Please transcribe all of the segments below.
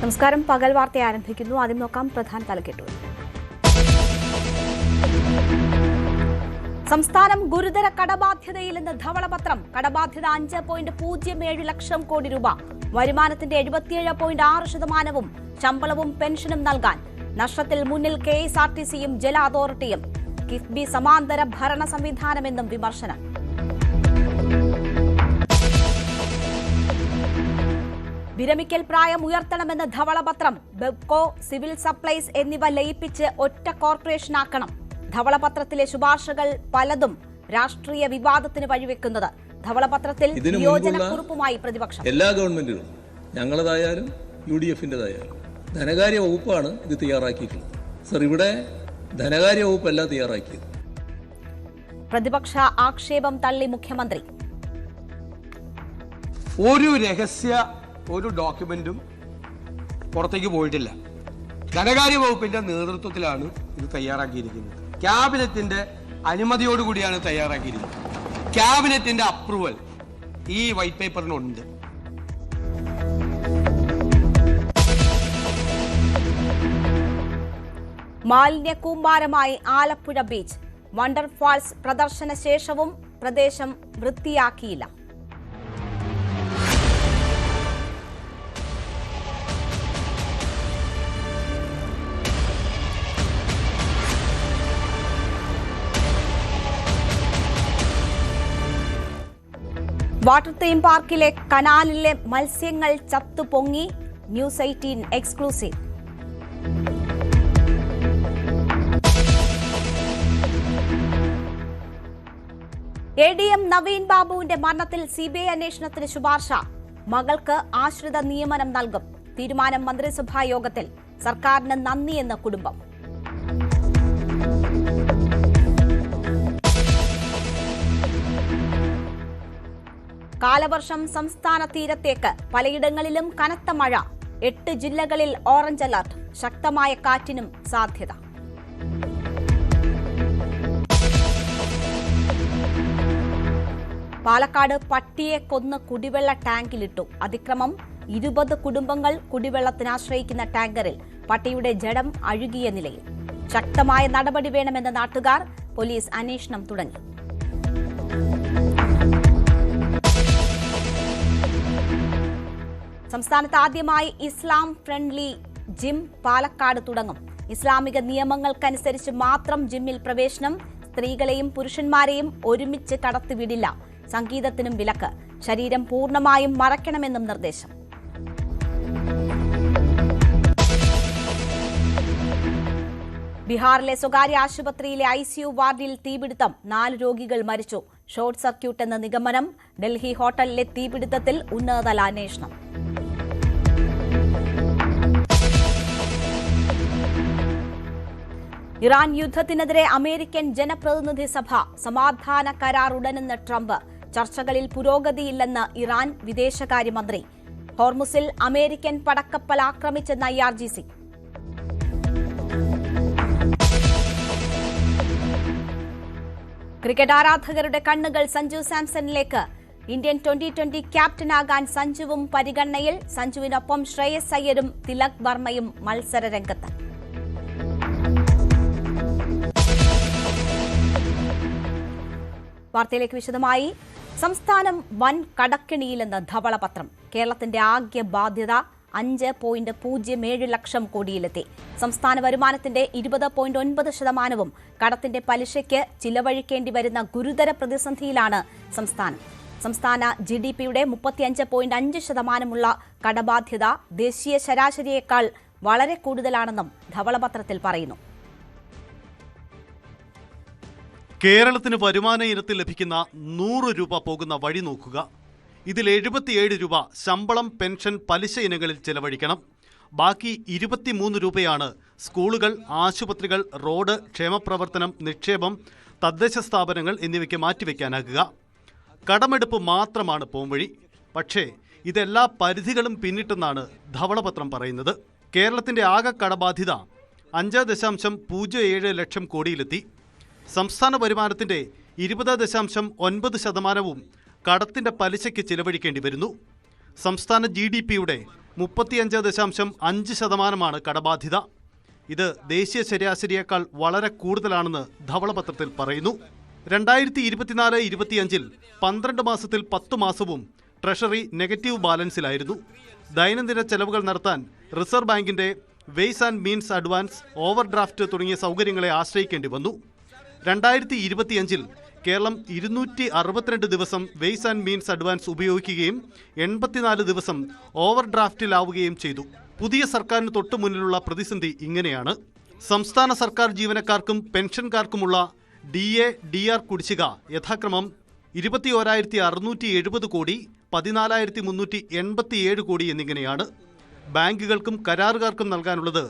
നമസ്കാരം. പകൽ വാർത്ത ആരംഭിക്കുന്നു. ആദ്യം നോക്കാം പ്രധാന തലക്കെട്ടുകൾ. സംസ്ഥാനം ഗുരുതര കടബാധ്യതയിലെന്ന് ധവളപത്രം. കടബാധ്യത 5.07 ലക്ഷം കോടി രൂപ. വരുമാനത്തിന്റെ 77.6%, ശമ്പളവും പെൻഷനും നൽകാൻ. നഷ്ടത്തിൽ മുന്നിൽ KSRTCയും ജല അതോറിറ്റിയും. കിഫ്ബി സമാന്തര ഭരണ സംവിധാനമെന്നും വിമർശനം. വിരമിക്കൽ പ്രായം ഉയർത്തണമെന്ന് ധവളപത്രം. ബെബ്കോ, സിവിൽ സപ്ലൈസ് എന്നിവ ലയിപ്പിച്ച് ഒറ്റ കോർപ്പറേഷനാക്കണം. ധവളപത്രത്തിലെ ശുപാർശകൾ പലതും രാഷ്ട്രീയ വിവാദത്തിന് വഴിവെക്കുന്നത്. ധവളപത്രത്തിൽ നിയോജനക്കുറിപ്പുമായി പ്രതിപക്ഷം. എല്ലാ ഗവൺമെന്റുകളും, ഞങ്ങളതായാലും UDFന്റേതായാലും ധനകാര്യ വകുപ്പാണ് ഇത് തയ്യാറാക്കിയിട്ടുള്ളത്. സർ, ഇവിടെ ധനകാര്യ വകുപ്പല്ല തയ്യാറാക്കിയത്. പ്രതിപക്ഷ ആക്ഷേപം തള്ളി മുഖ്യമന്ത്രി. ഒരു ഡോക്യുമെന്റും പുറത്തേക്ക് പോയിട്ടില്ല. ധനകാര്യ വകുപ്പിന്റെ നേതൃത്വത്തിലാണ് ഇത് തയ്യാറാക്കിയിരിക്കുന്നത്. ക്യാബിനറ്റിന്റെ അനുമതിയോടുകൂടിയാണ് തയ്യാറാക്കിയിരിക്കുന്നത്. ക്യാബിനറ്റിന്റെ അപ്രൂവൽ ഈ വൈറ്റ് പേപ്പറിനുണ്ട്. മാലിന്യ കൂമ്പാരമായി ആലപ്പുഴ ബീച്ച്. വണ്ടർഫാൾസ് പ്രദർശന ശേഷവും പ്രദേശം വൃത്തിയാക്കിയില്ല. വാട്ടർ തീം പാർക്കിലെ കനാലിലെ മത്സ്യങ്ങൾ ചത്തുപൊങ്ങി. News 18 exclusive. ADM നവീൻ ബാബുവിന്റെ മരണത്തിൽ CBI അന്വേഷണത്തിന് ശുപാർശ. മകൾക്ക് ആശ്രിത നിയമനം നൽകും. തീരുമാനം മന്ത്രിസഭാ യോഗത്തിൽ. സർക്കാരിന് നന്ദിയെന്ന് കുടുംബം. കാലവർഷം സംസ്ഥാന തീരത്തേക്ക്. പലയിടങ്ങളിലും കനത്ത മഴ. 8 ജില്ലകളിൽ ഓറഞ്ച് അലർട്ട്. ശക്തമായ കാറ്റിനും സാധ്യത. പാലക്കാട് പട്ടിയെ കൊന്ന് കുടിവെള്ള ടാങ്കിലിട്ടു. അതിക്രമം. 20 കുടുംബങ്ങൾ കുടിവെള്ളത്തിന് ആശ്രയിക്കുന്ന ടാങ്കറിൽ. പട്ടിയുടെ ജഡം അഴുകിയ നിലയിൽ. ശക്തമായ നടപടി വേണമെന്ന നാട്ടുകാർ. പോലീസ് അന്വേഷണം തുടങ്ങി. സംസ്ഥാനത്ത് ആദ്യമായി ഇസ്ലാം ഫ്രണ്ട്ലി ജിം പാലക്കാട് തുടങ്ങും. ഇസ്ലാമിക നിയമങ്ങൾക്കനുസരിച്ച് മാത്രം ജിമ്മിൽ പ്രവേശനം. സ്ത്രീകളെയും പുരുഷന്മാരെയും ഒരുമിച്ച് കടത്തിവിടില്ല. സംഗീതത്തിനും വിലക്ക്. ശരീരം പൂർണ്ണമായും മറയ്ക്കണമെന്നും നിർദ്ദേശം. ബീഹാറിലെ സ്വകാര്യ ആശുപത്രിയിലെ ICU വാർഡിൽ തീപിടുത്തം. 4 രോഗികൾ മരിച്ചു. ഷോർട്ട് സർക്യൂട്ട് എന്ന നിഗമനം. ഡൽഹി ഹോട്ടലിലെ തീപിടുത്തത്തിൽ ഉന്നതതല അന്വേഷണം. ഇറാൻ യുദ്ധത്തിനെതിരെ അമേരിക്കൻ ജനപ്രതിനിധി സഭ. സമാധാന കരാർ ഉടനെന്ന് ട്രംപ്. ചർച്ചകളിൽ പുരോഗതിയില്ലെന്ന് ഇറാൻ വിദേശകാര്യമന്ത്രി. ഹോർമുസിൽ അമേരിക്കൻ പടക്കപ്പൽ ആക്രമിച്ചെന്ന് IRGC. ക്രിക്കറ്റ് ആരാധകരുടെ കണ്ണുകൾ സഞ്ജു സാംസണിലേക്ക്. ഇന്ത്യൻ T20 ക്യാപ്റ്റനാകാൻ സഞ്ജുവും പരിഗണനയിൽ. സഞ്ജുവിനൊപ്പം ശ്രേയസ് അയ്യരും തിലക് വർമ്മയും മത്സര രംഗത്ത്. വാർത്തയിലേക്ക് വിശദമായി. സംസ്ഥാനം വൻ കടക്കെണിയിലെന്ന് ധവളപത്രം. കേരളത്തിന്റെ ആകെ ബാധ്യത 5.07 ലക്ഷം കോടിയിലെത്തി. സംസ്ഥാന വരുമാനത്തിന്റെ 20.9%, കടത്തിന്റെ പലിശയ്ക്ക് ചിലവഴിക്കേണ്ടി വരുന്ന ഗുരുതര പ്രതിസന്ധിയിലാണ് സംസ്ഥാനം. സംസ്ഥാന GDPയുടെ 35.5% കടബാധ്യത ദേശീയ ശരാശരിയേക്കാൾ വളരെ കൂടുതലാണെന്നും ധവളപത്രത്തിൽ പറയുന്നു. കേരളത്തിന് വരുമാന ഇനത്തിൽ ലഭിക്കുന്ന 100 രൂപ പോകുന്ന വഴി നോക്കുക. ഇതിൽ 77 രൂപ ശമ്പളം, പെൻഷൻ, പലിശ ഇനങ്ങളിൽ ചെലവഴിക്കണം. ബാക്കി 23 രൂപയാണ് സ്കൂളുകൾ, ആശുപത്രികൾ, റോഡ്, ക്ഷേമപ്രവർത്തനം, നിക്ഷേപം, തദ്ദേശ സ്ഥാപനങ്ങൾ എന്നിവയ്ക്ക് മാറ്റിവെക്കാനാകുക. കടമെടുപ്പ് മാത്രമാണ് പോംവഴി. പക്ഷേ ഇതെല്ലാ പരിധികളും പിന്നിട്ടെന്നാണ് ധവളപത്രം പറയുന്നത്. കേരളത്തിന്റെ ആകെ കടബാധ്യത 5.07 ലക്ഷം കോടിയിലെത്തി. സംസ്ഥാന വരുമാനത്തിന്റെ 20.9% കടത്തിന്റെ പലിശയ്ക്ക് ചിലവഴിക്കേണ്ടി വരുന്നു. സംസ്ഥാന GDPയുടെ 35.5% കടബാധ്യത. ഇത് ദേശീയ ശരാശരിയേക്കാൾ വളരെ കൂടുതലാണെന്ന് ധവളപത്രത്തിൽ പറയുന്നു. 2024-25 12 മാസത്തിൽ 10 മാസവും ട്രഷറി നെഗറ്റീവ് ബാലൻസിലായിരുന്നു. ദൈനംദിന ചെലവുകൾ നടത്താൻ റിസർവ് ബാങ്കിന്റെ wise and means advance, over draft തുടങ്ങിയ സൗകര്യങ്ങളെ ആശ്രയിക്കേണ്ടി വന്നു. 2025 കേരളം 262 ദിവസം വെയ്സ് ആൻഡ് മീൻസ് അഡ്വാൻസ് ഉപയോഗിക്കുകയും 84 ദിവസം ഓവർ ഡ്രാഫ്റ്റിലാവുകയും ചെയ്തു. പുതിയ സർക്കാരിന് തൊട്ടു മുന്നിലുള്ള പ്രതിസന്ധി ഇങ്ങനെയാണ്. സംസ്ഥാന സർക്കാർ ജീവനക്കാർക്കും പെൻഷൻകാർക്കുമുള്ള DA, DR കുടിശ്ശിക യഥാക്രമം 21,670 കോടി, 14,387 കോടി എന്നിങ്ങനെയാണ്. ബാങ്കുകൾക്കും കരാറുകാർക്കും നൽകാനുള്ളത്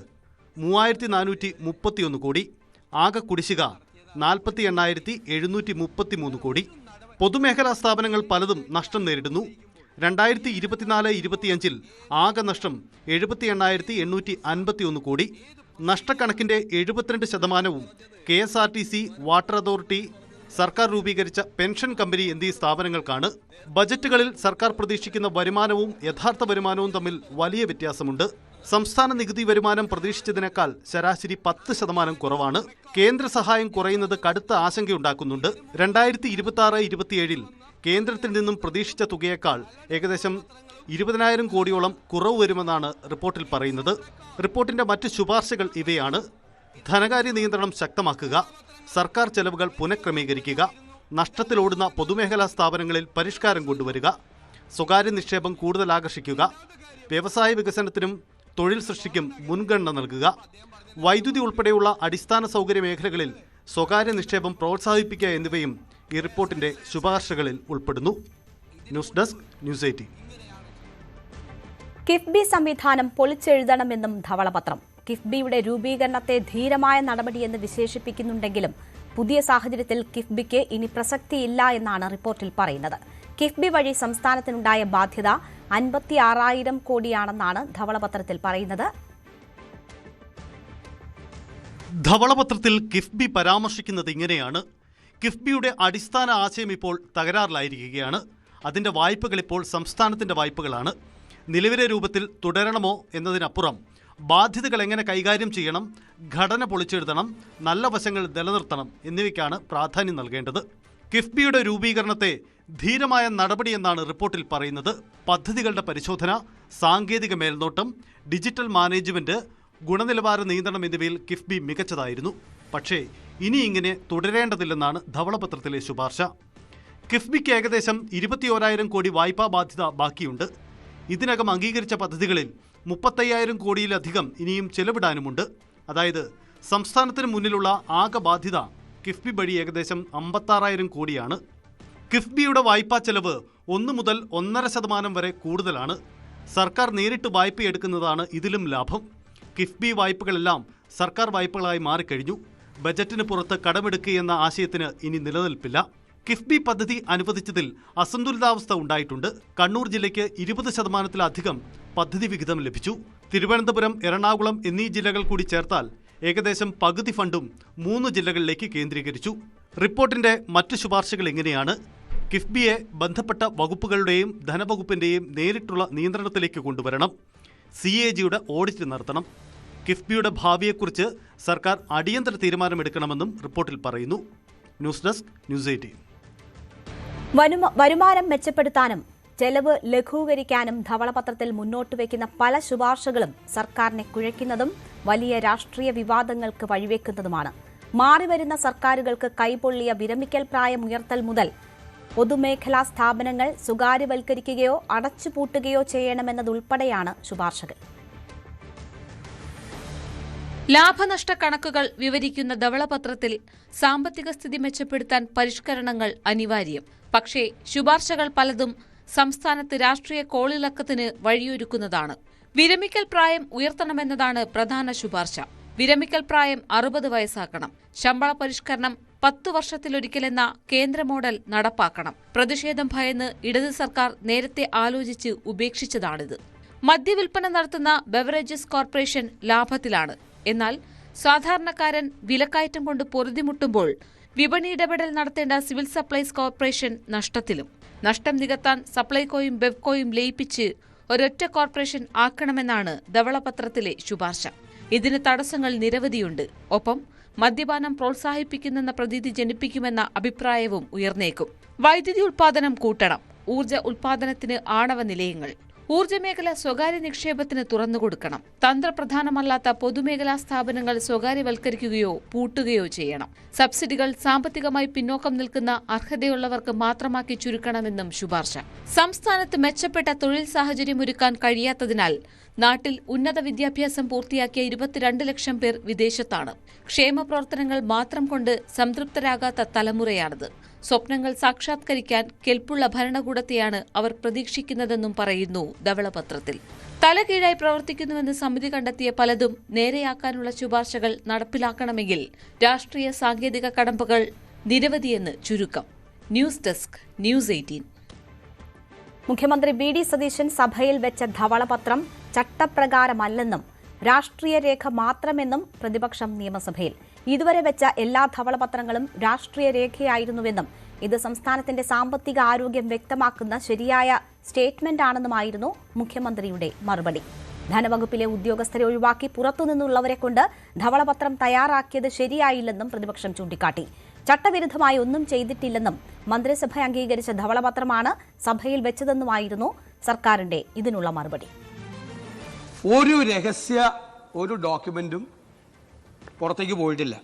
3,431 കോടി. ആകെ കുടിശ്ശിക 48,733 കോടി. പൊതുമേഖലാ സ്ഥാപനങ്ങൾ പലതും നഷ്ടം നേരിടുന്നു. 2024-25 ആകെ നഷ്ടം 78,851 കോടി. നഷ്ടക്കണക്കിന്റെ 72% KSRTC, വാട്ടർ അതോറിറ്റി, സർക്കാർ രൂപീകരിച്ച പെൻഷൻ കമ്പനി എന്നീ സ്ഥാപനങ്ങൾക്കാണ്. ബജറ്റുകളിൽ സർക്കാർ പ്രതീക്ഷിക്കുന്ന വരുമാനവും യഥാർത്ഥ വരുമാനവും തമ്മിൽ വലിയ വ്യത്യാസമുണ്ട്. സംസ്ഥാന നികുതി വരുമാനം പ്രതീക്ഷിച്ചതിനേക്കാൾ ശരാശരി 10% കുറവാണ്. കേന്ദ്ര സഹായം കുറയുന്നത് കടുത്ത ആശങ്കയുണ്ടാക്കുന്നുണ്ട്. 2026-27 കേന്ദ്രത്തിൽ നിന്നും പ്രതീക്ഷിച്ച തുകയേക്കാൾ ഏകദേശം 20,000 കോടിയോളം കുറവ് വരുമെന്നാണ് റിപ്പോർട്ടിൽ പറയുന്നത്. റിപ്പോർട്ടിന്റെ മറ്റ് ശുപാർശകൾ ഇവയാണ്: ധനകാര്യ നിയന്ത്രണം ശക്തമാക്കുക, സർക്കാർ ചെലവുകൾ പുനഃക്രമീകരിക്കുക, നഷ്ടത്തിലോടുന്ന പൊതുമേഖലാ സ്ഥാപനങ്ങളിൽ പരിഷ്കാരം കൊണ്ടുവരിക, സ്വകാര്യ നിക്ഷേപം കൂടുതൽ ആകർഷിക്കുക, വ്യവസായ വികസനത്തിനും തൊഴിൽ സൃഷ്ടിക്കും മുൻഗണന നൽകുക, വൈദ്യുതി ഉൾപ്പെടെയുള്ള അടിസ്ഥാന സൗകര്യ മേഖലകളിൽ സ്വകാര്യ നിക്ഷേപം പ്രോത്സാഹിപ്പിക്കുക എന്നിവയും ഈ റിപ്പോർട്ടിന്റെ ശുപാർശകളിൽ ഉൾപ്പെടുന്നു. News desk, news 18. കിഫ്ബി സംവിധാനം പൊളിച്ചെഴുതണമെന്നും ധവളപത്രം. കിഫ്ബിയുടെ രൂപീകരണത്തെ ധീരമായ നടപടിയെന്ന് വിശേഷിപ്പിക്കുന്നുണ്ടെങ്കിലും പുതിയ സാഹചര്യത്തിൽ കിഫ്ബിക്ക് ഇനി പ്രസക്തിയില്ല എന്നാണ് റിപ്പോർട്ടിൽ പറയുന്നത്. കിഫ്ബി വഴി സംസ്ഥാനത്തിനുണ്ടായ ബാധ്യത 56,000 കോടിയാണെന്നാണ് ധവളപത്രത്തിൽ പറയുന്നത്. ധവളപത്രത്തിൽ കിഫ്ബി പരാമർശിക്കുന്നത് ഇങ്ങനെയാണ്: കിഫ്ബിയുടെ അടിസ്ഥാന ആശയം ഇപ്പോൾ തകരാറിലായിരിക്കുകയാണ്. അതിൻ്റെ വായ്പകൾ ഇപ്പോൾ സംസ്ഥാനത്തിൻ്റെ വായ്പകളാണ്. നിലവിലെ രൂപത്തിൽ തുടരണമോ എന്നതിനപ്പുറം ബാധ്യതകൾ എങ്ങനെ കൈകാര്യം ചെയ്യണം, ഘടന പൊളിച്ചെഴുതണം, നല്ല വശങ്ങൾ നിലനിർത്തണം എന്നിവയ്ക്കാണ് പ്രാധാന്യം നൽകേണ്ടത്. കിഫ്ബിയുടെ രൂപീകരണത്തെ ധീരമായ നടപടിയെന്നാണ് റിപ്പോർട്ടിൽ പറയുന്നത്. പദ്ധതികളുടെ പരിശോധന, സാങ്കേതിക മേൽനോട്ടം, ഡിജിറ്റൽ മാനേജ്മെന്റ്, ഗുണനിലവാര നിയന്ത്രണം എന്നിവയിൽ കിഫ്ബി മികച്ചതായിരുന്നു. പക്ഷേ ഇനി ഇങ്ങനെ തുടരേണ്ടതില്ലെന്നാണ് ധവളപത്രത്തിലെ ശുപാർശ. കിഫ്ബിക്ക് ഏകദേശം 21,000 കോടി വായ്പാ ബാധ്യത ബാക്കിയുണ്ട്. ഇതിനകം അംഗീകരിച്ച പദ്ധതികളിൽ 35,000 കോടിയിലധികം ഇനിയും ചെലവിടാനുമുണ്ട്. അതായത് സംസ്ഥാനത്തിന് മുന്നിലുള്ള ആകെ ബാധ്യത കിഫ്ബി വഴി ഏകദേശം 56,000 കോടിയാണ്. കിഫ്ബിയുടെ വായ്പാ ചെലവ് 1 മുതൽ 1.5% വരെ കൂടുതലാണ്. സർക്കാർ നേരിട്ട് വായ്പയെടുക്കുന്നതാണ് ഇതിലും ലാഭം. കിഫ്ബി വായ്പകളെല്ലാം സർക്കാർ വായ്പകളായി മാറിക്കഴിഞ്ഞു. ബജറ്റിന് പുറത്ത് കടമെടുക്കുകയെന്ന ആശയത്തിന് ഇനി നിലനിൽപ്പില്ല. കിഫ്ബി പദ്ധതി അനുവദിച്ചതിൽ അസന്തുലിതാവസ്ഥ ഉണ്ടായിട്ടുണ്ട്. കണ്ണൂർ ജില്ലയ്ക്ക് 20%-ലധികം പദ്ധതി വിഹിതം ലഭിച്ചു. തിരുവനന്തപുരം, എറണാകുളം എന്നീ ജില്ലകൾ കൂടി ചേർത്താൽ ഏകദേശം പകുതി ഫണ്ടും 3 ജില്ലകളിലേക്ക് കേന്ദ്രീകരിച്ചു. റിപ്പോർട്ടിന്റെ മറ്റു ശുപാർശകൾ ഇങ്ങനെയാണ്: കിഫ്ബിയെ ബന്ധപ്പെട്ട വകുപ്പുകളുടെയും ധനവകുപ്പിന്റെയും നേരിട്ടുള്ള നിയന്ത്രണത്തിലേക്ക് കൊണ്ടുവരണം. CAGയുടെ ഓഡിറ്റ് നടത്തണം. കിഫ്ബിയുടെ ഭാവിയെക്കുറിച്ച് സർക്കാർ അടിയന്തര തീരുമാനമെടുക്കണമെന്നും റിപ്പോർട്ടിൽ പറയുന്നു. News desk, news 18. വരുമാനം മെച്ചപ്പെടുത്താനും ചെലവ് ലഘൂകരിക്കാനും ധവളപത്രത്തിൽ മുന്നോട്ട് വയ്ക്കുന്ന പല ശുപാർശകളും സർക്കാരിനെ കുഴയ്ക്കുന്നതും വലിയ രാഷ്ട്രീയ വിവാദങ്ങൾക്ക് വഴിവെക്കുന്നതുമാണ്. മാറിവരുന്ന സർക്കാരുകൾക്ക് കൈപൊള്ളിയ വിരമിക്കൽ പ്രായം ഉയർത്തൽ മുതൽ പൊതുമേഖലാ സ്ഥാപനങ്ങൾ സ്വകാര്യവൽക്കരിക്കുകയോ അടച്ചുപൂട്ടുകയോ ചെയ്യണമെന്നതുൾപ്പെടെയാണ് ശുപാർശകൾ. ലാഭനഷ്ട കണക്കുകൾ വിവരിക്കുന്ന ധവളപത്രത്തിൽ സാമ്പത്തിക സ്ഥിതി മെച്ചപ്പെടുത്താൻ പരിഷ്കരണങ്ങൾ അനിവാര്യം. പക്ഷേ ശുപാർശകൾ പലതും സംസ്ഥാനത്ത് രാഷ്ട്രീയ കോളിളക്കത്തിന് വഴിയൊരുക്കുന്നതാണ്. വിരമിക്കൽ പ്രായം ഉയർത്തണമെന്നതാണ് പ്രധാന ശുപാർശ. വിരമിക്കൽ പ്രായം 60 വയസ്സാക്കണം. ശമ്പള പരിഷ്കരണം 10 വർഷത്തിലൊരിക്കലെന്ന കേന്ദ്ര മോഡൽ നടപ്പാക്കണം. പ്രതിഷേധം ഭയന്ന് ഇടത് സർക്കാർ നേരത്തെ ആലോചിച്ച് ഉപേക്ഷിച്ചതാണിത്. മദ്യവിൽപ്പന നടത്തുന്ന ബെവറേജസ് കോർപ്പറേഷൻ ലാഭത്തിലാണ്. എന്നാൽ സാധാരണക്കാരൻ വിലക്കയറ്റം കൊണ്ട് പൊറുതിമുട്ടുമ്പോൾ വിപണി ഇടപെടൽ നടത്തേണ്ട സിവിൽ സപ്ലൈസ് കോർപ്പറേഷൻ നഷ്ടത്തിലും. നഷ്ടം നികത്താൻ സപ്ലൈകോയും ബെവ്കോയും ലയിപ്പിച്ച് ഒരൊറ്റ കോർപ്പറേഷൻ ആക്കണമെന്നാണ് ധവളപത്രത്തിലെ ശുപാർശ. ഇതിന് തടസ്സങ്ങൾ നിരവധിയുണ്ട്. ഒപ്പം മദ്യപാനം പ്രോത്സാഹിപ്പിക്കുന്നെന്ന പ്രതീതി ജനിപ്പിക്കുമെന്ന അഭിപ്രായവും ഉയർന്നേക്കും. വൈദ്യുതി ഉൽപാദനം കൂട്ടണം. ഊർജ്ജ ഉൽപാദനത്തിന് ആണവ നിലയങ്ങൾ. ഊർജ്ജമേഖല സ്വകാര്യ നിക്ഷേപത്തിന് തുറന്നുകൊടുക്കണം. തന്ത്രപ്രധാനമല്ലാത്ത പൊതുമേഖലാ സ്ഥാപനങ്ങൾ സ്വകാര്യവൽക്കരിക്കുകയോ പൂട്ടുകയോ ചെയ്യണം. സബ്സിഡികൾ സാമ്പത്തികമായി പിന്നോക്കം നിൽക്കുന്ന അർഹതയുള്ളവർക്ക് മാത്രമാക്കി ചുരുക്കണമെന്നും ശുപാർശ. സംസ്ഥാനത്ത് മെച്ചപ്പെട്ട തൊഴിൽ സാഹചര്യം ഒരുക്കാൻ കഴിയാത്തതിനാൽ നാട്ടിൽ ഉന്നത വിദ്യാഭ്യാസം പൂർത്തിയാക്കിയ 22 ലക്ഷം പേർ വിദേശത്താണ്. ക്ഷേമപ്രവർത്തനങ്ങൾ മാത്രം കൊണ്ട് സംതൃപ്തരാകാത്ത തലമുറയാണിത്. സ്വപ്നങ്ങൾ സാക്ഷാത്കരിക്കാൻ കെൽപ്പുള്ള ഭരണകൂടത്തെയാണ് അവർ പ്രതീക്ഷിക്കുന്നതെന്നും പറയുന്നു ധവളപത്രത്തിൽ. തലകീഴായി പ്രവർത്തിക്കുന്നുവെന്ന് സമിതി കണ്ടെത്തിയ പലതും നേരെയാക്കാനുള്ള ശുപാർശകൾ നടപ്പിലാക്കണമെങ്കിൽ രാഷ്ട്രീയ സാങ്കേതിക കടമ്പകൾ നിരവധിയെന്ന് ചുരുക്കം. News desk, news 18. മുഖ്യമന്ത്രി വി.ഡി. സതീശൻ സഭയിൽ വെച്ച ധവളപത്രം ചട്ടപ്രകാരമല്ലെന്നും രാഷ്ട്രീയ രേഖ മാത്രമെന്നും പ്രതിപക്ഷം നിയമസഭയിൽ. ഇതുവരെ വെച്ച എല്ലാ ധവളപത്രങ്ങളും രാഷ്ട്രീയ രേഖയായിരുന്നുവെന്നും ഇത് സംസ്ഥാനത്തിന്റെ സാമ്പത്തിക ആരോഗ്യം വ്യക്തമാക്കുന്ന ശരിയായ സ്റ്റേറ്റ്മെന്റ് ആണെന്നുമായിരുന്നു മുഖ്യമന്ത്രിയുടെ മറുപടി. ധനവകുപ്പിലെ ഉദ്യോഗസ്ഥരെ ഒഴിവാക്കി പുറത്തുനിന്നുള്ളവരെ കൊണ്ട് ധവളപത്രം തയ്യാറാക്കിയത് ശരിയായില്ലെന്നും പ്രതിപക്ഷം ചൂണ്ടിക്കാട്ടി. ചട്ടവിരുദ്ധമായി ഒന്നും ചെയ്തിട്ടില്ലെന്നും മന്ത്രിസഭ അംഗീകരിച്ച ധവളപത്രമാണ് സഭയിൽ വെച്ചതെന്നുമായിരുന്നു സർക്കാരിന്റെ ഇതിനുള്ള മറുപടി. ഒരു ഡോക്യുമെന്റും പുറത്തേക്ക് പോയിട്ടില്ല.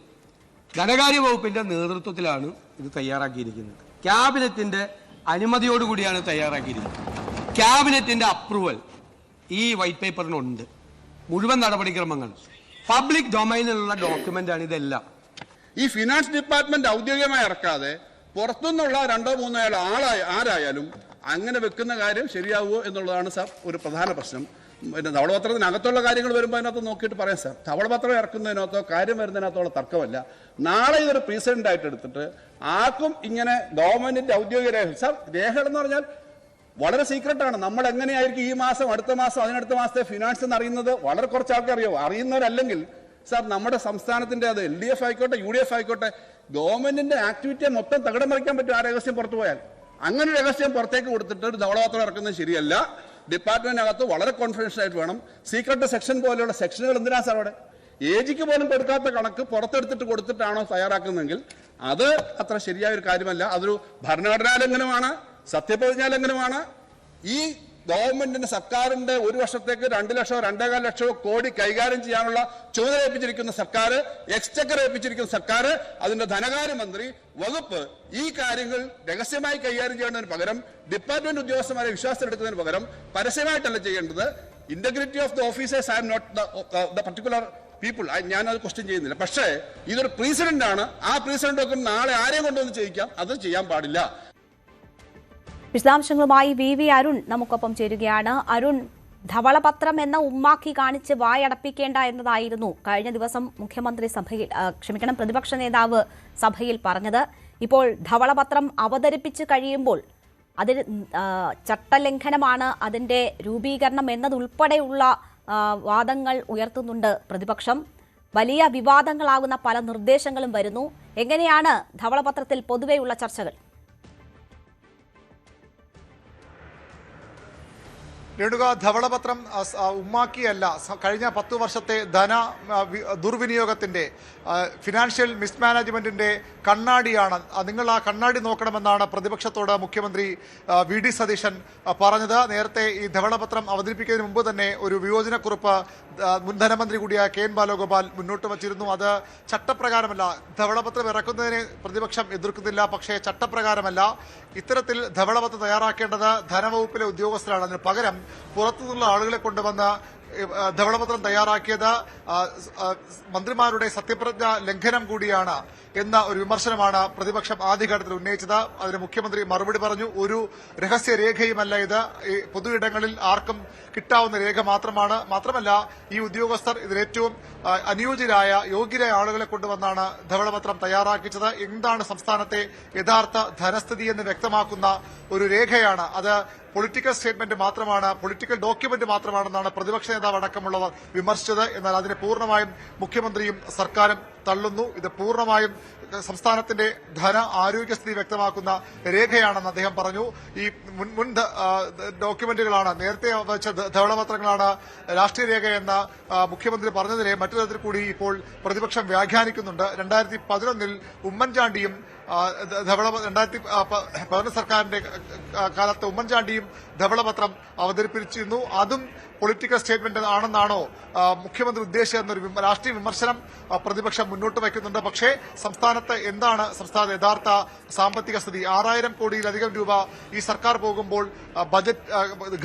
ധനകാര്യ വകുപ്പിന്റെ നേതൃത്വത്തിലാണ് ഇത് തയ്യാറാക്കിയിരിക്കുന്നത്. ക്യാബിനറ്റിന്റെ അനുമതിയോടുകൂടിയാണ് തയ്യാറാക്കിയിരിക്കുന്നത്. ക്യാബിനറ്റിന്റെ അപ്രൂവൽ ഈ വൈറ്റ് പേപ്പറിനുണ്ട്. മുഴുവൻ നടപടിക്രമങ്ങൾ പബ്ലിക് ഡൊമൈനിലുള്ള ഡോക്യുമെന്റാണ് ഇതെല്ലാം. ഈ ഫിനാൻസ് ഡിപ്പാർട്ട്മെന്റ് ഔദ്യോഗികമായി ഇറക്കാതെ പുറത്തുനിന്നുള്ള 2-3 ആരായാലും അങ്ങനെ വെക്കുന്ന കാര്യം ശരിയാവുമോ എന്നുള്ളതാണ് സാർ ഒരു പ്രധാന പ്രശ്നം. പിന്നെ ധവളപത്രത്തിനകത്തുള്ള കാര്യങ്ങൾ വരുമ്പോൾ അതിനകത്ത് നോക്കിയിട്ട് പറയാം സാർ. ധവളപത്രം ഇറക്കുന്നതിനകത്തോ കാര്യം വരുന്നതിനകത്തോളം തർക്കമല്ല. നാളെ ഇതൊരു പ്രീസിഡന്റ് ആയിട്ട് എടുത്തിട്ട് ആർക്കും ഇങ്ങനെ ഗവൺമെന്റിന്റെ ഔദ്യോഗിക രേഖ, സാർ രേഖകൾ എന്ന് പറഞ്ഞാൽ വളരെ സീക്രട്ടാണ്. നമ്മൾ എങ്ങനെയായിരിക്കും ഈ മാസം, അടുത്ത മാസം, അതിനടുത്ത മാസത്തെ ഫിനാൻസ് എന്ന് അറിയുന്നത് വളരെ കുറച്ച് ആൾക്കാർ അറിയാവോ. അറിയുന്നവരല്ലെങ്കിൽ സാർ നമ്മുടെ സംസ്ഥാനത്തിന്റെ അത് LDF ആയിക്കോട്ടെ UDF ആയിക്കോട്ടെ ഗവൺമെന്റിന്റെ ആക്ടിവിറ്റിയെ മൊത്തം തകിടം മറിക്കാൻ പറ്റും ആ രഹസ്യം പുറത്തു പോയാൽ. അങ്ങനെ രഹസ്യം പുറത്തേക്ക് കൊടുത്തിട്ട് ഒരു ധവളപത്രം ഇറക്കുന്നത് ശരിയല്ല. ഡിപ്പാർട്ട്മെന്റിനകത്ത് വളരെ കോൺഫിഡൻഷ്യൽ ആയിട്ട് വേണം. സീക്രട്ട് സെക്ഷൻ പോലെയുള്ള സെക്ഷനുകൾ എന്തിനാ സാർ അവിടെ? ഏജിക്ക് പോലും കൊടുക്കാത്ത കണക്ക് പുറത്തെടുത്തിട്ട് കൊടുത്തിട്ടാണോ തയ്യാറാക്കുന്നതെങ്കിൽ അത് അത്ര ശരിയായ ഒരു കാര്യമല്ല. അതൊരു ഭരണഘടനാ ലംഘനമാണ്, സത്യപ്രതിജ്ഞാ ലംഘനമാണ്. ഈ ഗവൺമെന്റിന്റെ സർക്കാരിന്റെ ഒരു വർഷത്തേക്ക് 2 ലക്ഷമോ 2.25 ലക്ഷമോ കോടി കൈകാര്യം ചെയ്യാനുള്ള ചുമതല ഏൽപ്പിച്ചിരിക്കുന്ന സർക്കാർ, എക്സ്ചക്കർ ഏൽപ്പിച്ചിരിക്കുന്ന സർക്കാർ, അതിന്റെ ധനകാര്യമന്ത്രി, വകുപ്പ് ഈ കാര്യങ്ങൾ രഹസ്യമായി കൈകാര്യം ചെയ്യുന്നതിന് പകരം ഡിപ്പാർട്ട്മെന്റ് ഉദ്യോഗസ്ഥന്മാരെ വിശ്വാസത്തിലെടുക്കുന്നതിന് പകരം പരസ്യമായിട്ടല്ല ചെയ്യേണ്ടത്. Integrity of the officers and not the particular people. ഞാനത് ക്വസ്റ്റ്യൻ ചെയ്യുന്നില്ല. പക്ഷേ ഇതൊരു പ്രസിഡന്റ് ആണ്. ആ പ്രസിഡന്റ് ഒക്കെ നാളെ ആരെയും കൊണ്ടുവന്ന് ചെയ്യിക്കാം. അത് ചെയ്യാൻ പാടില്ല. വിശദാംശങ്ങളുമായി വി അരുൺ നമുക്കൊപ്പം ചേരുകയാണ്. അരുൺ, ധവളപത്രം എന്ന ഉമ്മാക്കി കാണിച്ച് വായടപ്പിക്കേണ്ട എന്നതായിരുന്നു കഴിഞ്ഞ ദിവസം പ്രതിപക്ഷ നേതാവ് സഭയിൽ പറഞ്ഞത്. ഇപ്പോൾ ധവളപത്രം അവതരിപ്പിച്ച് കഴിയുമ്പോൾ അതിൽ ചട്ടലംഘനമാണ് അതിന്റെ രൂപീകരണം എന്നതുൾപ്പെടെയുള്ള വാദങ്ങൾ ഉയർത്തുന്നുണ്ട് പ്രതിപക്ഷം. വലിയ വിവാദങ്ങളാകുന്ന പല നിർദ്ദേശങ്ങളും വരുന്നു. എങ്ങനെയാണ് ധവളപത്രത്തിൽ പൊതുവെയുള്ള ചർച്ചകൾ? രേണുക, ധവളപത്രം ഉമ്മാക്കിയല്ല, കഴിഞ്ഞ 10 വർഷത്തെ ധന ദുർവിനിയോഗത്തിന്റെ ഫിനാൻഷ്യൽ മിസ്മാനേജ്മെന്റിന്റെ കണ്ണാടിയാണ്. നിങ്ങൾ ആ കണ്ണാടി നോക്കണമെന്നാണ് പ്രതിപക്ഷത്തോട് മുഖ്യമന്ത്രി വി.ഡി. സതീശൻ പറഞ്ഞത്. നേരത്തെ ഈ ധവളപത്രം അവതരിപ്പിക്കുന്നതിന് മുമ്പ് തന്നെ ഒരു വിയോജനക്കുറിപ്പ് മുൻ ധനമന്ത്രി കൂടിയായ KN ബാലഗോപാൽ മുന്നോട്ട് വച്ചിരുന്നു. അത് ചട്ടപ്രകാരമല്ല. ധവളപത്രം ഇറക്കുന്നതിനെ പ്രതിപക്ഷം എതിർക്കുന്നില്ല, പക്ഷേ ചട്ടപ്രകാരമല്ല. ഇത്തരത്തിൽ ധവളപത്രം തയ്യാറാക്കേണ്ടത് ധനവകുപ്പിലെ ഉദ്യോഗസ്ഥരാണ്. അതിന് പകരം പുറത്തുനിന്നുള്ള ആളുകളെ കൊണ്ടുവന്ന് ധവളപത്രം തയ്യാറാക്കിയത് മന്ത്രിമാരുടെ സത്യപ്രതിജ്ഞ ലംഘനം കൂടിയാണ് എന്ന ഒരു വിമർശനമാണ് പ്രതിപക്ഷം ആദ്യഘട്ടത്തിൽ ഉന്നയിച്ചത്. അതിന് മുഖ്യമന്ത്രി മറുപടി പറഞ്ഞു, ഒരു രഹസ്യ രേഖയുമല്ല ഇത്, പൊതുയിടങ്ങളിൽ ആർക്കും കിട്ടാവുന്ന രേഖ മാത്രമല്ല ഈ ഉദ്യോഗസ്ഥർ ഇതിലേറ്റവും അനുയോജ്യരായ യോഗ്യരായ ആളുകളെ കൊണ്ടുവന്നാണ് ധവളപത്രം തയ്യാറാക്കിച്ചത്. എന്താണ് സംസ്ഥാനത്തെ യഥാർത്ഥ ധനസ്ഥിതി എന്ന് വ്യക്തമാക്കുന്ന ഒരു രേഖയാണ് അത്. പൊളിറ്റിക്കൽ സ്റ്റേറ്റ്മെന്റ് മാത്രമാണ്, പൊളിറ്റിക്കൽ ഡോക്യുമെന്റ് മാത്രമാണെന്നാണ് പ്രതിപക്ഷ നേതാവ് അടക്കമുള്ളവർ വിമർശിച്ചത്. എന്നാൽ അതിനെ പൂർണ്ണമായും മുഖ്യമന്ത്രിയും സർക്കാരും തള്ളുന്നു. ഇത് പൂർണ്ണമായും സംസ്ഥാനത്തിന്റെ ധന ആരോഗ്യസ്ഥിതി വ്യക്തമാക്കുന്ന രേഖയാണെന്ന് അദ്ദേഹം പറഞ്ഞു. ഈ മുൻ ഡോക്യുമെന്റുകളാണ്, നേരത്തെ വെച്ച ധവളപത്രങ്ങളാണ് രാഷ്ട്രീയ രേഖയെന്ന് മുഖ്യമന്ത്രി പറഞ്ഞതിനെ മറ്റു തരത്തിൽ കൂടി ഇപ്പോൾ പ്രതിപക്ഷം വ്യാഖ്യാനിക്കുന്നുണ്ട്. 2011 ഉമ്മൻചാണ്ടിയും 2011 സർക്കാരിന്റെ കാലത്ത് ഉമ്മൻചാണ്ടിയും ധവളപത്രം അവതരിപ്പിച്ചിരുന്നു. അതും പൊളിറ്റിക്കൽ സ്റ്റേറ്റ്മെന്റ് ആണെന്നാണോ മുഖ്യമന്ത്രി ഉദ്ദേശിച്ചെന്നൊരു രാഷ്ട്രീയ വിമർശനം പ്രതിപക്ഷം മുന്നോട്ട് വയ്ക്കുന്നുണ്ട്. പക്ഷേ സംസ്ഥാനത്ത് എന്താണ് സംസ്ഥാനത്തെ യഥാർത്ഥ സാമ്പത്തിക സ്ഥിതി? 6000 കോടിയിലധികം രൂപ ഈ സർക്കാർ പോകുമ്പോൾ ബജറ്റ്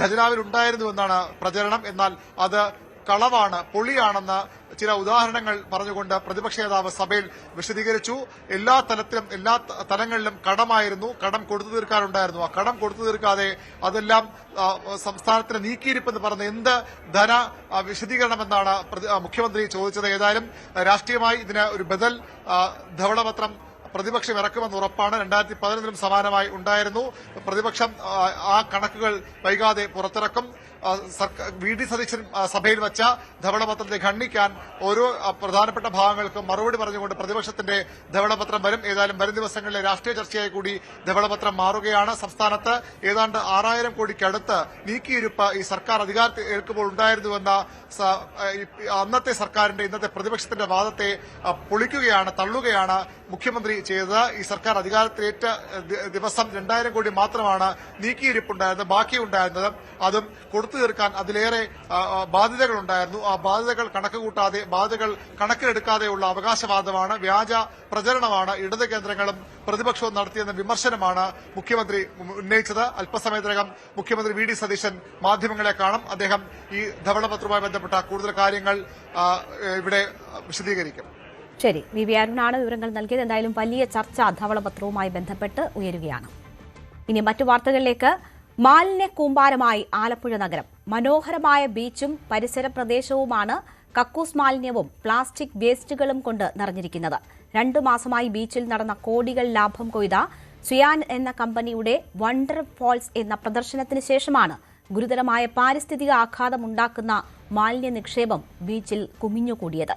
ഖജനാവിൽ ഉണ്ടായിരുന്നുവെന്നാണ് പ്രചരണം. എന്നാൽ അത് കളവാണ്, പൊളിയാണെന്ന് ചില ഉദാഹരണങ്ങൾ പറഞ്ഞുകൊണ്ട് പ്രതിപക്ഷ നേതാവ് സഭയിൽ വിശദീകരിച്ചു. എല്ലാ തലത്തിലും എല്ലാ തലങ്ങളിലും കടമായിരുന്നു, കടം കൊടുത്തു തീർക്കാനുണ്ടായിരുന്നു. ആ കടം കൊടുത്തു തീർക്കാതെ അതെല്ലാം സംസ്ഥാനത്തിന് നീക്കിയിരിപ്പെന്ന് പറഞ്ഞ് എന്ത് ധന വിശദീകരണമെന്നാണ് മുഖ്യമന്ത്രി ചോദിച്ചത്. ഏതായാലും രാഷ്ട്രീയമായി ഇതിന് ഒരു ബദൽ ധവളപത്രം പ്രതിപക്ഷം ഇറക്കുമെന്ന് ഉറപ്പാണ്. 2011 സമാനമായി ഉണ്ടായിരുന്നു. പ്രതിപക്ഷം ആ കണക്കുകൾ വൈകാതെ പുറത്തിറക്കും. വി.ഡി. സതീശൻ സഭയിൽ വച്ച ധവളപത്രത്തെ ഖണ്ഡിക്കാൻ ഓരോ പ്രധാനപ്പെട്ട ഭാഗങ്ങൾക്കും മറുപടി പറഞ്ഞുകൊണ്ട് പ്രതിപക്ഷത്തിന്റെ ധവളപത്രം വരും. ഏതായാലും വരും ദിവസങ്ങളിലെ രാഷ്ട്രീയ ചർച്ചയായി കൂടി ധവളപത്രം മാറുകയാണ്. സംസ്ഥാനത്ത് ഏതാണ്ട് 6000 കോടിക്കടുത്ത് നീക്കിയിരുപ്പ് ഈ സർക്കാർ അധികാരത്തിൽ ഏൽക്കുമ്പോൾ ഉണ്ടായിരുന്നുവെന്ന അന്നത്തെ സർക്കാരിന്റെ ഇന്നത്തെ പ്രതിപക്ഷത്തിന്റെ വാദത്തെ പൊളിക്കുകയാണ്, തള്ളുകയാണ് മുഖ്യമന്ത്രി ചെയ്തത്. ഈ സർക്കാർ അധികാരത്തിലേറ്റ ദിവസം 2000 കോടി മാത്രമാണ് നീക്കിയിരിപ്പുണ്ടായിരുന്നത്. ബാക്കിയുണ്ടായിരുന്നത് അതും കൊടുത്തു തീർക്കാൻ അതിലേറെ ബാധ്യതകളുണ്ടായിരുന്നു. ആ ബാധ്യതകൾ കണക്ക് കൂട്ടാതെ, ബാധ്യതകൾ കണക്കിലെടുക്കാതെയുള്ള അവകാശവാദമാണ്, വ്യാജ പ്രചരണമാണ് ഇടത് കേന്ദ്രങ്ങളും പ്രതിപക്ഷവും നടത്തിയെന്ന വിമർശനമാണ് മുഖ്യമന്ത്രി ഉന്നയിച്ചത്. അല്പസമയത്തിനകം മുഖ്യമന്ത്രി വി.ഡി. സതീശൻ മാധ്യമങ്ങളെ കാണും. അദ്ദേഹം ഈ ധവളപത്രവുമായി ബന്ധപ്പെട്ട കൂടുതൽ കാര്യങ്ങൾ ഇവിടെ വിശദീകരിക്കും. ശരി, വി അരുണാണ് വിവരങ്ങൾ നൽകിയത്. എന്തായാലും വലിയ ചർച്ച ധവളപത്രവുമായി ബന്ധപ്പെട്ട് ഉയരുകയാണ്. ഇനി മറ്റു വാർത്തകളിലേക്ക്. മാലിന്യ കൂമ്പാരമായി ആലപ്പുഴ നഗരം. മനോഹരമായ ബീച്ചും പരിസര പ്രദേശവുമാണ് കക്കൂസ് മാലിന്യവും പ്ലാസ്റ്റിക് വേസ്റ്റുകളും കൊണ്ട് നിറഞ്ഞിരിക്കുന്നത്. 2 മാസമായി ബീച്ചിൽ നടന്ന കോടികൾ ലാഭം കൊയ്ത സിയാൻ എന്ന കമ്പനിയുടെ വണ്ടർ ഫോൾസ് എന്ന പ്രദർശനത്തിന് ശേഷമാണ് ഗുരുതരമായ പാരിസ്ഥിതിക ആഘാതമുണ്ടാക്കുന്ന മാലിന്യ നിക്ഷേപം ബീച്ചിൽ കുമിഞ്ഞുകൂടിയത്.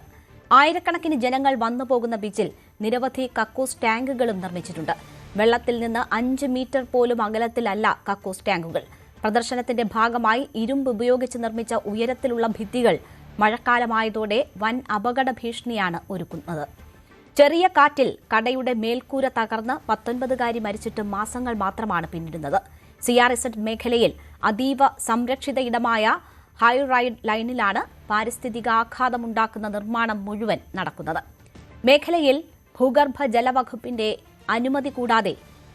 ആയിരക്കണക്കിന് ജനങ്ങൾ വന്നുപോകുന്ന ബീച്ചിൽ നിരവധി കക്കൂസ് ടാങ്കുകളും നിർമ്മിച്ചിട്ടുണ്ട്. വെള്ളത്തിൽ നിന്ന് 5 മീറ്റർ പോലും അകലത്തിലല്ല കക്കൂസ് ടാങ്കുകൾ. പ്രദർശനത്തിന്റെ ഭാഗമായി ഇരുമ്പ് ഉപയോഗിച്ച് നിർമ്മിച്ച ഉയരത്തിലുള്ള ഭിത്തികൾ മഴക്കാലമായതോടെ വൻ അപകട ഭീഷണിയാണ് ഒരുക്കുന്നത്. ചെറിയ കാറ്റിൽ കടയുടെ മേൽക്കൂര തകർന്ന് 19കാരി മരിച്ചിട്ട് മാസങ്ങൾ മാത്രമാണ് പിന്നിടുന്നത്. CRZ മേഖലയിൽ അതീവ സംരക്ഷിത ഇടമായ ഹൈ റൈഡ് ലൈനിലാണ് പാരിസ്ഥിതികാഘാതമുണ്ടാക്കുന്ന നിർമ്മാണം മുഴുവൻ നടക്കുന്നത്. മേഖലയിൽ ഭൂഗർഭ ജലവകുപ്പിന്റെ അനുമതി കൂടാതെ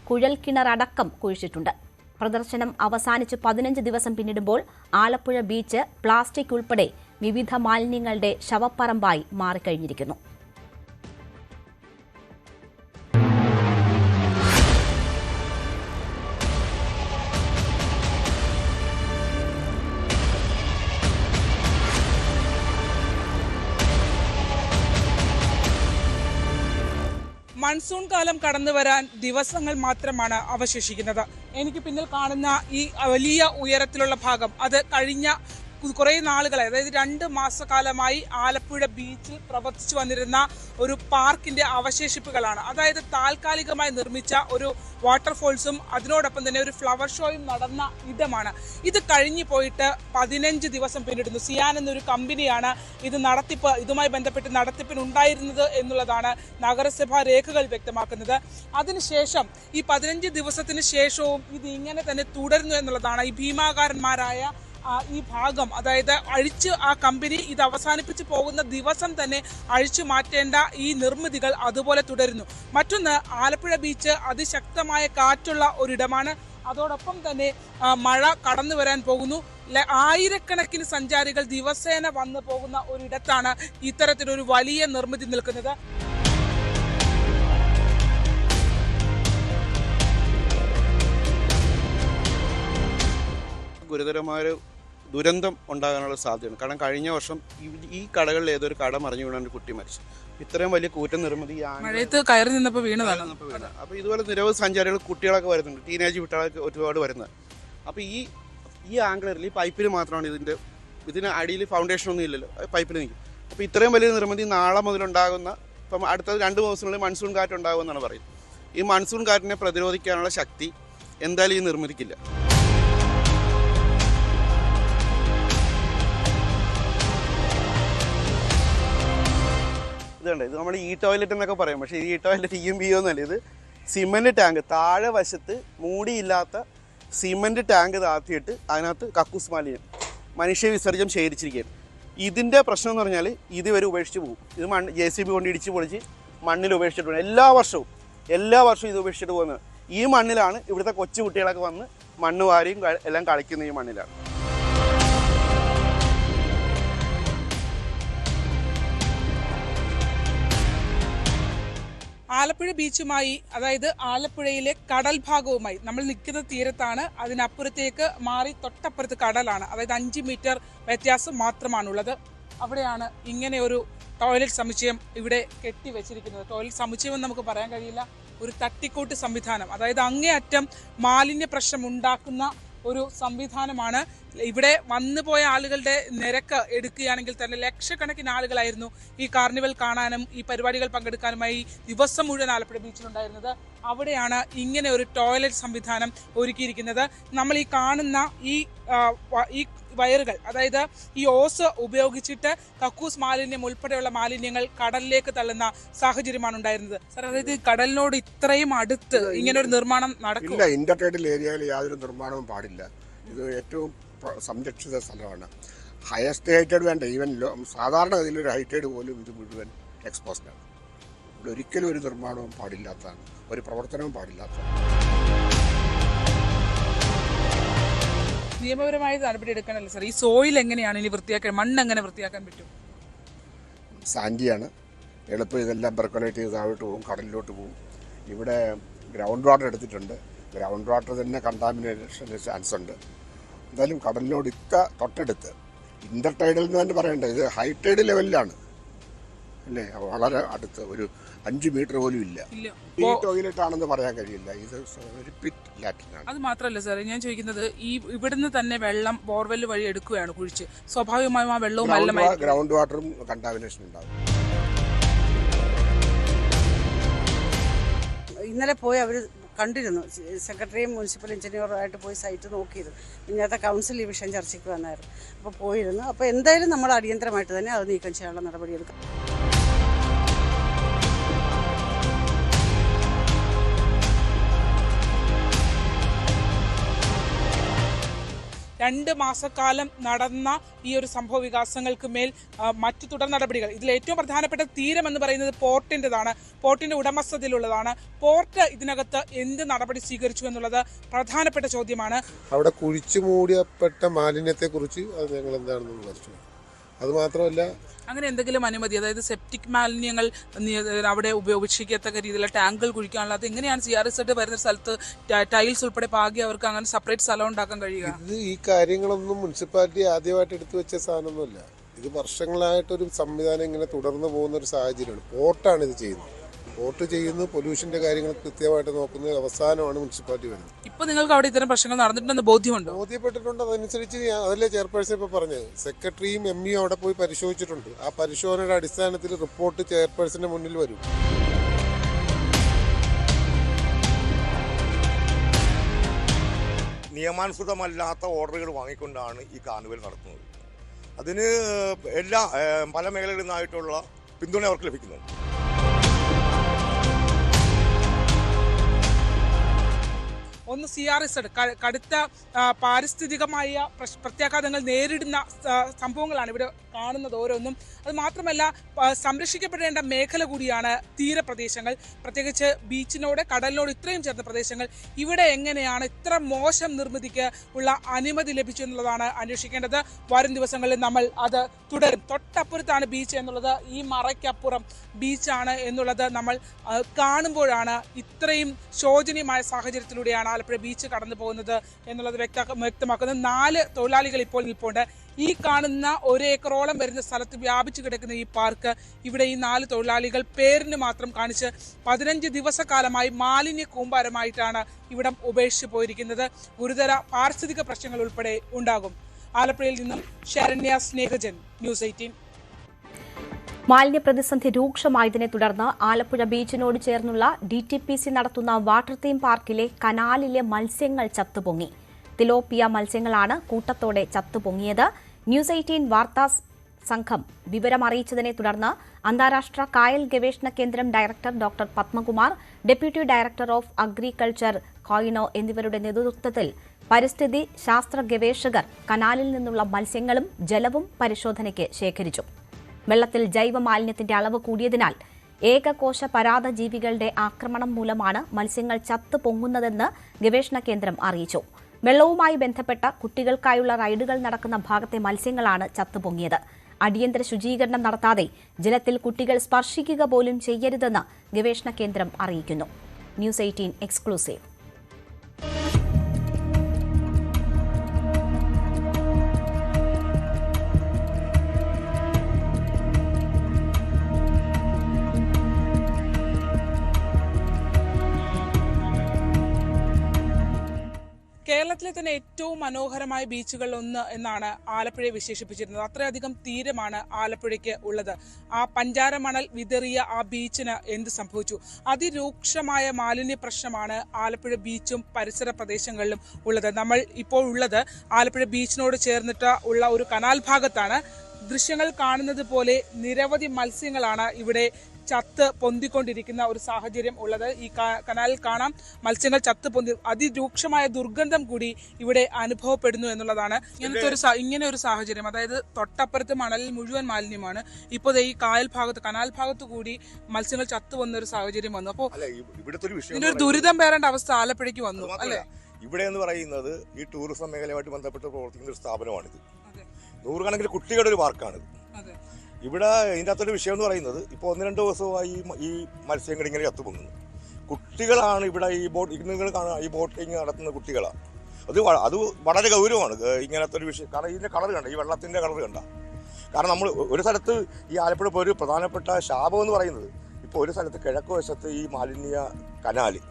കുഴൽക്കിണറടക്കം കുഴിച്ചിട്ടുണ്ട്. പ്രദർശനം അവസാനിച്ച് 15 ദിവസം പിന്നിടുമ്പോൾ ആലപ്പുഴ ബീച്ച് പ്ലാസ്റ്റിക് ഉൾപ്പെടെ വിവിധ മാലിന്യങ്ങളുടെ ശവപ്പറമ്പായി മാറിക്കഴിഞ്ഞിരിക്കുന്നു. മൺസൂൺ കാലം കടന്നു വരാൻ ദിവസങ്ങൾ മാത്രമാണ് അവശേഷിക്കുന്നത്. എനിക്ക് പിന്നിൽ കാണുന്ന ഈ വലിയ ഉയരത്തിലുള്ള ഭാഗം അത് കഴിഞ്ഞ കുറേ നാളുകളായി, അതായത് 2 മാസക്കാലമായി ആലപ്പുഴ ബീച്ചിൽ പ്രവർത്തിച്ചു വന്നിരുന്ന ഒരു പാർക്കിന്റെ അവശേഷിപ്പുകളാണ്. അതായത് താൽക്കാലികമായി നിർമ്മിച്ച ഒരു വാട്ടർഫോൾസും അതിനോടൊപ്പം തന്നെ ഒരു ഫ്ലവർ ഷോയും നടന്ന ഇടമാണ്. ഇത് കഴിഞ്ഞു പോയിട്ട് 15 ദിവസം പിന്നിടുന്നു. സിയാൻ എന്നൊരു കമ്പനിയാണ് ഇതുമായി ബന്ധപ്പെട്ട് നടത്തിപ്പിനുണ്ടായിരുന്നത് എന്നുള്ളതാണ് നഗരസഭാ രേഖകൾ വ്യക്തമാക്കുന്നത്. അതിനുശേഷം ഈ 15 ദിവസത്തിന് ശേഷവും ഇത് ഇങ്ങനെ തന്നെ തുടരുന്നു എന്നുള്ളതാണ്. ഈ ഭീമാകാരന്മാരായ ഈ ഭാഗം, അതായത് അഴിച്ച് ആ കമ്പനി ഇത് അവസാനിപ്പിച്ച് പോകുന്ന ദിവസം തന്നെ അഴിച്ചു മാറ്റേണ്ട ഈ നിർമ്മിതികൾ അതുപോലെ തുടരുന്നു. മറ്റൊന്ന്, ആലപ്പുഴ ബീച്ച് അതിശക്തമായ കാറ്റുള്ള ഒരിടമാണ്. അതോടൊപ്പം തന്നെ മഴ കടന്നു വരാൻ പോകുന്നു. ആയിരക്കണക്കിന് സഞ്ചാരികൾ ദിവസേന വന്നു പോകുന്ന ഒരിടത്താണ് ഇത്തരത്തിലൊരു വലിയ നിർമ്മിതി നിൽക്കുന്നത്. ഗുരുതരമായ ദുരന്തം ഉണ്ടാകാനുള്ള സാധ്യതയാണ്. കാരണം കഴിഞ്ഞ വർഷം ഈ കടകളിൽ ഏതൊരു കട മറിഞ്ഞു വീണ ഒരു കുട്ടി മരിച്ചു. ഇത്രയും വലിയ കൂറ്റൻ നിർമ്മിതി കയറി നിന്നപ്പോൾ വീണതാണ്. അപ്പോൾ ഇതുപോലെ നിരവധി സഞ്ചാരികൾ, കുട്ടികളൊക്കെ വരുന്നുണ്ട്, ടീനേജ് കുട്ടികളൊക്കെ ഒരുപാട് വരുന്നത്. അപ്പോൾ ഈ ആംഗിളിൽ ഈ പൈപ്പിൽ മാത്രമാണ് ഇതിന് അടിയിൽ ഫൗണ്ടേഷൻ ഒന്നും ഇല്ലല്ലോ, പൈപ്പിൽ നിൽക്കും. അപ്പോൾ ഇത്രയും വലിയ നിർമ്മിതി നാളെ മുതലുണ്ടാകുന്ന, ഇപ്പം അടുത്ത 2 ദിവസങ്ങളിൽ മൺസൂൺ കാറ്റ് ഉണ്ടാകുമെന്നാണ് പറയുന്നത്. ഈ മൺസൂൺ കാറ്റിനെ പ്രതിരോധിക്കാനുള്ള ശക്തി എന്തായാലും ഈ നിർമ്മിതിക്കില്ല. ഇതുണ്ട്, ഇത് നമ്മൾ ടോയ്ലറ്റ് എന്നൊക്കെ പറയും. പക്ഷേ ഈ ടോയ്ലറ്റ് EMBO എന്നല്ല, ഇത് സിമൻറ്റ് ടാങ്ക്, താഴെ വശത്ത് മൂടിയില്ലാത്ത സിമൻറ്റ് ടാങ്ക് താത്തിയിട്ട് അതിനകത്ത് കക്കൂസ് മാലിന്യം മനുഷ്യ വിസർജ്യം ശേഖരിച്ചിരിക്കുകയാണ്. ഇതിൻ്റെ പ്രശ്നം എന്ന് പറഞ്ഞാൽ ഇത് വരെ ഉപേക്ഷിച്ച് പോകും. ഇത് JCB കൊണ്ട് ഇടിച്ച് പൊളിച്ച് മണ്ണിൽ ഉപേക്ഷിച്ചിട്ട് പോകും. എല്ലാ വർഷവും ഇത് ഉപേക്ഷിച്ചിട്ട് പോകുന്നത്. ഈ മണ്ണിലാണ് ഇവിടുത്തെ കൊച്ചു കുട്ടികളൊക്കെ വന്ന് മണ്ണ് വാരിയും എല്ലാം കളിക്കുന്ന ഈ മണ്ണിലാണ്. ആലപ്പുഴ ബീച്ചുമായി, അതായത് ആലപ്പുഴയിലെ കടൽ ഭാഗവുമായി, നമ്മൾ നിൽക്കുന്ന തീരത്താണ്, അതിനപ്പുറത്തേക്ക് മാറി തൊട്ടപ്പുറത്ത് കടലാണ്. അതായത് 5 മീറ്റർ വ്യത്യാസം മാത്രമാണുള്ളത്. അവിടെയാണ് ഇങ്ങനെ ഒരു ടോയ്ലറ്റ് സമുച്ചയം ഇവിടെ കെട്ടിവെച്ചിരിക്കുന്നത്. ടോയ്ലറ്റ് സമുച്ചയം എന്ന് നമുക്ക് പറയാൻ കഴിയില്ല, ഒരു തട്ടിക്കൂട്ട് സംവിധാനം. അതായത് അങ്ങേയറ്റം മാലിന്യ പ്രശ്നം ഉണ്ടാക്കുന്ന ഒരു സംവിധാനമാണ്. ഇവിടെ വന്നുപോയ ആളുകളുടെ നിരക്ക് എടുക്കുകയാണെങ്കിൽ തന്നെ ലക്ഷക്കണക്കിന് ആളുകളായിരുന്നു ഈ കാർണിവൽ കാണാനും ഈ പരിപാടികൾ പങ്കെടുക്കാനുമായി ദിവസം മുഴുവൻ ആലപ്പുഴ ബീച്ചിലുണ്ടായിരുന്നത്. അവിടെയാണ് ഇങ്ങനെ ഒരു ടോയ്ലറ്റ് സംവിധാനം ഒരുക്കിയിരിക്കുന്നത്. നമ്മൾ ഈ കാണുന്ന ഈ വയറുകൾ, അതായത് ഈ ഓസ് ഉപയോഗിച്ചിട്ട് കക്കൂസ് മാലിന്യം ഉൾപ്പെടെയുള്ള മാലിന്യങ്ങൾ കടലിലേക്ക് തള്ളുന്ന സാഹചര്യമാണ് ഉണ്ടായിരുന്നത്. സാർ, അതായത് കടലിനോട് ഇത്രയും അടുത്ത് ഇങ്ങനെ ഒരു നിർമ്മാണം നടക്കില്ല. ഇന്റർടൈഡൽ ഏരിയയിൽ യാതൊരു നിർമ്മാണവും പാടില്ല. ഇത് ഏറ്റവും സംരക്ഷിത സ്ഥലമാണ്. ഹയസ്റ്റ് ഹൈറ്റഡ് വേണ്ട, ഈവൻ സാധാരണഗതിയിൽ ഒരു ഹൈറ്റഡ് പോലും ഇത് മുഴുവൻ എക്സ്പോസ്ഡാണ്. ഇവിടെ ഒരിക്കലും ഒരു നിർമ്മാണവും പാടില്ലാത്തതാണ്, ഒരു പ്രവർത്തനവും പാടില്ലാത്തതാണ്. നിയമപരമായി നടപടി എടുക്കാനല്ലേ സാർ? ഈ സോയിൽ എങ്ങനെയാണ് ഇനി വൃത്തിയാക്കാൻ, മണ്ണ് എങ്ങനെ വൃത്തിയാക്കാൻ പറ്റും? സാൻഡിയാണ് എളുപ്പം, ഇതെല്ലാം പെർക്കുലേറ്റ് ചെയ്ത് താഴോട്ട് പോകും, കടലിലോട്ട് പോകും. ഇവിടെ ഗ്രൗണ്ട് വാട്ടർ എടുത്തിട്ടുണ്ട്. ഗ്രൗണ്ട് വാട്ടർ തന്നെ കണ്ടാമിനേഷന് ചാൻസ് ഉണ്ട്. എന്തായാലും കടലിനോട് തൊട്ടടുത്ത് ഇന്റർടൈഡൽ എന്ന് തന്നെ പറയണ്ട, ഇത് ഹൈടൈഡ് ലെവലിലാണ് അല്ലേ, വളരെ അടുത്ത്, ഒരു 5 മീറ്റർ പോലും ഇല്ല. ഈ ടോയ്ലറ്റ് ആണെന്ന് പറയാൻ കഴിയില്ല, ഇത് ഒരു പിറ്റ് ലാറ്റിനാണ്. അത് മാത്രമല്ല സാർ, ഞാൻ ചോദിക്കുന്നത്, ഈ ഇവിടുന്ന് തന്നെ വെള്ളം ബോർവെൽ വഴി എടുക്കുകയാണ് കുഴിച്ച്, സ്വാഭാവികമായും ആ വെള്ളവും ഗ്രൗണ്ട് വാട്ടറും കണ്ടാമിനേഷൻ ഉണ്ടാകും. ഇന്നലെ പോയി അവർ കണ്ടിരുന്നു, സെക്രട്ടറിയും മുനിസിപ്പൽ എഞ്ചിനീയറുമായിട്ട് പോയി സൈറ്റ് നോക്കിയിരുന്നു. ഇന്നത്തെ കൗൺസിൽ ഈ വിഷയം ചർച്ചയ്ക്ക് വന്നായിരുന്നു. അപ്പോൾ പോയിരുന്നു. അപ്പോൾ എന്തായാലും നമ്മൾ അടിയന്തരമായിട്ട് തന്നെ അത് നീക്കം ചെയ്യാനുള്ള നടപടിയെടുക്കും. രണ്ട് മാസക്കാലം നടന്ന ഈ ഒരു സംഭവ വികാസങ്ങൾക്ക് മേൽ മറ്റു തുടർ നടപടികൾ, ഇതിൽ ഏറ്റവും പ്രധാനപ്പെട്ട തീരം എന്ന് പറയുന്നത് പോർട്ടിൻ്റെതാണ്, പോർട്ടിന്റെ ഉടമസ്ഥതയിലുള്ളതാണ്. പോർട്ട് ഇതിനകത്ത് എന്ത് നടപടി സ്വീകരിച്ചു എന്നുള്ളത് പ്രധാനപ്പെട്ട ചോദ്യമാണ്. അവിടെ കുഴിച്ചു മൂടപ്പെട്ട മാലിന്യത്തെ കുറിച്ച് അത് ഞങ്ങൾ എന്താണെന്ന് വിമർശിച്ചു. അതുമാത്രമല്ല, അങ്ങനെ എന്തെങ്കിലും അനുമതി, അതായത് സെപ്റ്റിക് മാലിന്യങ്ങൾ അവിടെ ഉപയോഗിക്കത്തക്ക രീതിയിലുള്ള ടാങ്കുകൾ കുഴിക്കാനുള്ള, അത് എങ്ങനെയാണ് CRZ വരുന്ന സ്ഥലത്ത് ടൈൽസ് ഉൾപ്പെടെ പാകി അവർക്ക് അങ്ങനെ സെപ്പറേറ്റ് സ്ഥലം ഉണ്ടാക്കാൻ കഴിയുക? ഇത് ഈ കാര്യങ്ങളൊന്നും മുനിസിപ്പാലിറ്റി ആദ്യമായിട്ട് എടുത്തു വെച്ച സാധനമൊന്നുമില്ല. ഇത് വർഷങ്ങളായിട്ടൊരു സംവിധാനം ഇങ്ങനെ തുടർന്ന് പോകുന്ന ഒരു സാഹചര്യമാണ്. പോർട്ടാണ് ഇത് ചെയ്യുന്നത്. പോർട്ട് ചെയ്യുന്നു, പൊല്യൂഷന്റെ കാര്യങ്ങൾ കൃത്യമായിട്ട് നോക്കുന്നത് അവസാനമാണ് മുനിസിപ്പാലിറ്റി വരുന്നത്. ഇപ്പൊ നിങ്ങൾക്ക് അവിടെ ഇത്തരം പ്രശ്നങ്ങൾ നടന്നിട്ടുണ്ടെന്ന് ബോധ്യമുണ്ടോ? ബോധ്യപ്പെട്ടിട്ടുണ്ട്. അതനുസരിച്ച് അതല്ലേ ചെയർപേഴ്സൺ ഇപ്പൊ പറഞ്ഞത്, സെക്രട്ടറിയും ME അവിടെ പോയി പരിശോധിച്ചിട്ടുണ്ട്. ആ പരിശോധനയുടെ അടിസ്ഥാനത്തിൽ റിപ്പോർട്ട് ചെയർപേഴ്സന്റെ മുന്നിൽ വരും. നിയമാനുസൃതമല്ലാത്ത ഓർഡറുകൾ വാങ്ങിക്കൊണ്ടാണ് ഈ കാർണിവൽ നടത്തുന്നത്. അതിന് പല മേഖലകളിൽ നിന്നായിട്ടുള്ള പിന്തുണ അവർക്ക് ലഭിക്കുന്നുണ്ട്. ഒന്ന് CRZ കടുത്ത പാരിസ്ഥിതികമായ പ്രത്യാഘാതങ്ങൾ നേരിടുന്ന സംഭവങ്ങളാണ് ഇവിടെ കാണുന്നത് ഓരോന്നും. അത് മാത്രമല്ല, സംരക്ഷിക്കപ്പെടേണ്ട മേഖല കൂടിയാണ് തീരപ്രദേശങ്ങൾ, പ്രത്യേകിച്ച് ബീച്ചിനോട് കടലിനോട് ഇത്രയും ചേർന്ന പ്രദേശങ്ങൾ. ഇവിടെ എങ്ങനെയാണ് ഇത്ര മോശം നിർമ്മിതിക്ക് ഉള്ള അനുമതി ലഭിച്ചു എന്നുള്ളതാണ് അന്വേഷിക്കേണ്ടത്. വരും ദിവസങ്ങളിൽ നമ്മൾ അത് തുടരും. തൊട്ടപ്പുറത്താണ് ബീച്ച് എന്നുള്ളത്, ഈ മറയ്ക്കപ്പുറം ബീച്ചാണ് എന്നുള്ളത് നമ്മൾ കാണുമ്പോഴാണ് ഇത്രയും ശോചനീയമായ സാഹചര്യത്തിലൂടെയാണ് ആലപ്പുഴ ബീച്ച് കടന്നു പോകുന്നത് എന്നുള്ളത് വ്യക്തമാക്കുന്നത്. 4 തൊഴിലാളികൾ ഇപ്പോൾ നിൽപ്പുണ്ട്. ഈ കാണുന്ന 1 ഏക്കറോളം ഏക്കറോളം വരുന്ന സ്ഥലത്ത് വ്യാപിച്ചു കിടക്കുന്ന ഈ പാർക്ക് ഇവിടെ ഈ 4 തൊഴിലാളികൾ പേരിന് മാത്രം കാണിച്ച് 15 ദിവസക്കാലമായി മാലിന്യ കൂമ്പാരമായിട്ടാണ് ഇവിടം ഉപേക്ഷിച്ചു പോയിരിക്കുന്നത്. ഗുരുതര പാരിസ്ഥിതിക പ്രശ്നങ്ങൾ ഉൾപ്പെടെ ഉണ്ടാകും. ആലപ്പുഴയിൽ നിന്നും ശരണ്യ സ്നേഹജൻ, ന്യൂസ് 18. മാലിന്യ പ്രതിസന്ധി രൂക്ഷമായതിനെ തുടർന്ന് ആലപ്പുഴ ബീച്ചിനോട് ചേർന്നുള്ള DTPC നടത്തുന്ന വാട്ടർ തീം പാർക്കിലെ കനാലിലെ മത്സ്യങ്ങൾ ചത്തുപൊങ്ങി. തിലോപ്പിയ മത്സ്യങ്ങളാണ് കൂട്ടത്തോടെ ചത്തുപൊങ്ങിയത്. ന്യൂസ് 18 വാർത്താ സംഘം വിവരമറിയിച്ചതിനെ തുടർന്ന് അന്താരാഷ്ട്ര കായൽ ഗവേഷണ കേന്ദ്രം director doctor Padmakumar, deputy director of agriculture കോയിനോ എന്നിവരുടെ നേതൃത്വത്തിൽ പരിസ്ഥിതി ശാസ്ത്ര ഗവേഷകർ കനാലിൽ നിന്നുള്ള മത്സ്യങ്ങളും ജലവും പരിശോധനയ്ക്ക് ശേഖരിച്ചു. വെള്ളത്തിൽ ജൈവ മാലിന്യത്തിന്റെ അളവ് കൂടിയതിനാൽ ഏകകോശ പരാത ജീവികളുടെ ആക്രമണം മൂലമാണ് മത്സ്യങ്ങൾ ചത്തുപൊങ്ങുന്നതെന്ന് ഗവേഷണ കേന്ദ്രം അറിയിച്ചു. വെള്ളവുമായി ബന്ധപ്പെട്ട കുട്ടികൾക്കായുള്ള റൈഡുകൾ നടക്കുന്ന ഭാഗത്തെ മത്സ്യങ്ങളാണ് ചത്തുപൊങ്ങിയത്. അടിയന്തര ശുചീകരണം നടത്താതെ ജലത്തിൽ കുട്ടികൾ സ്പർശിക്കുക പോലും ചെയ്യരുതെന്ന് ഗവേഷണ കേന്ദ്രം അറിയിക്കുന്നു. News 18 exclusive. കേരളത്തിലെ തന്നെ ഏറ്റവും മനോഹരമായ ബീച്ചുകളിൽ ഒന്ന് എന്നാണ് ആലപ്പുഴയെ വിശേഷിപ്പിച്ചിരുന്നത്. അത്രയധികം തീരമാണ് ആലപ്പുഴയ്ക്ക് ഉള്ളത്. ആ പഞ്ചാര മണൽ വിതറിയ ആ ബീച്ചിന് എന്ത് സംഭവിച്ചു? അതിരൂക്ഷമായ മാലിന്യ പ്രശ്നമാണ് ആലപ്പുഴ ബീച്ചും പരിസര പ്രദേശങ്ങളിലും ഉള്ളത്. നമ്മൾ ഇപ്പോൾ ഉള്ളത് ആലപ്പുഴ ബീച്ചിനോട് ചേർന്നിട്ട് ഉള്ള ഒരു കനാൽ ഭാഗത്താണ്. ദൃശ്യങ്ങൾ കാണുന്നത് പോലെ നിരവധി മത്സ്യങ്ങളാണ് ഇവിടെ ചത്ത് പൊന്തിക്കൊണ്ടിരിക്കുന്ന ഒരു സാഹചര്യം ഉള്ളത്. ഈ കനാലിൽ കാണാം മത്സ്യങ്ങൾ ചത്ത് പൊന്തി. അതിരൂക്ഷമായ ദുർഗന്ധം കൂടി ഇവിടെ അനുഭവപ്പെടുന്നു എന്നുള്ളതാണ്. ഇങ്ങനെ ഒരു സാഹചര്യം, അതായത് തൊട്ടപ്പുറത്ത് മണലിൽ മുഴുവൻ മാലിന്യമാണ്. ഇപ്പോൾ ഈ കനാൽ ഭാഗത്ത് കൂടി മത്സ്യങ്ങൾ ചത്തു വന്ന ഒരു സാഹചര്യം വന്നു. അപ്പോൾ ഇതിന്റെ ഒരു ദുരിതം പേരേണ്ട അവസ്ഥ ആലപ്പുഴയ്ക്ക് വന്നു അല്ലേ? ഇവിടെ എന്ന് പറയുന്നത് ഈ ടൂറിസം മേഖലയുമായിട്ട് ബന്ധപ്പെട്ട് പ്രവർത്തിക്കുന്ന ഒരു സ്ഥാപനമാണിത്. നൂറുകണക്കിന് കുട്ടികളുടെ ഒരു പാർക്കാണിത്. ഇവിടെ ഇതിൻ്റെ അകത്തൊരു വിഷയം എന്ന് പറയുന്നത് ഇപ്പോൾ 1-2 ദിവസമായി ഈ മത്സ്യങ്ങൾ ഇങ്ങനെ ചത്തുപൊങ്ങുന്നു. കുട്ടികളാണ് ഇവിടെ ഈ നിങ്ങൾ കാണുക, ഈ ബോട്ടിങ് നടത്തുന്ന കുട്ടികളാണ്. അത് വളരെ ഗൗരവമാണ് ഇങ്ങനത്തെ ഒരു വിഷയം. കാരണം ഇതിൻ്റെ കളർ കണ്ട, ഈ വെള്ളത്തിൻ്റെ കളർ കണ്ട. കാരണം നമ്മൾ ഒരു സ്ഥലത്ത് ഈ ആലപ്പുഴ ഇപ്പോൾ ഒരു പ്രധാനപ്പെട്ട ശാപം എന്ന് പറയുന്നത്, ഇപ്പോൾ ഒരു സ്ഥലത്ത് കിഴക്ക് വശത്ത് ഈ മാലിന്യ കനാല്,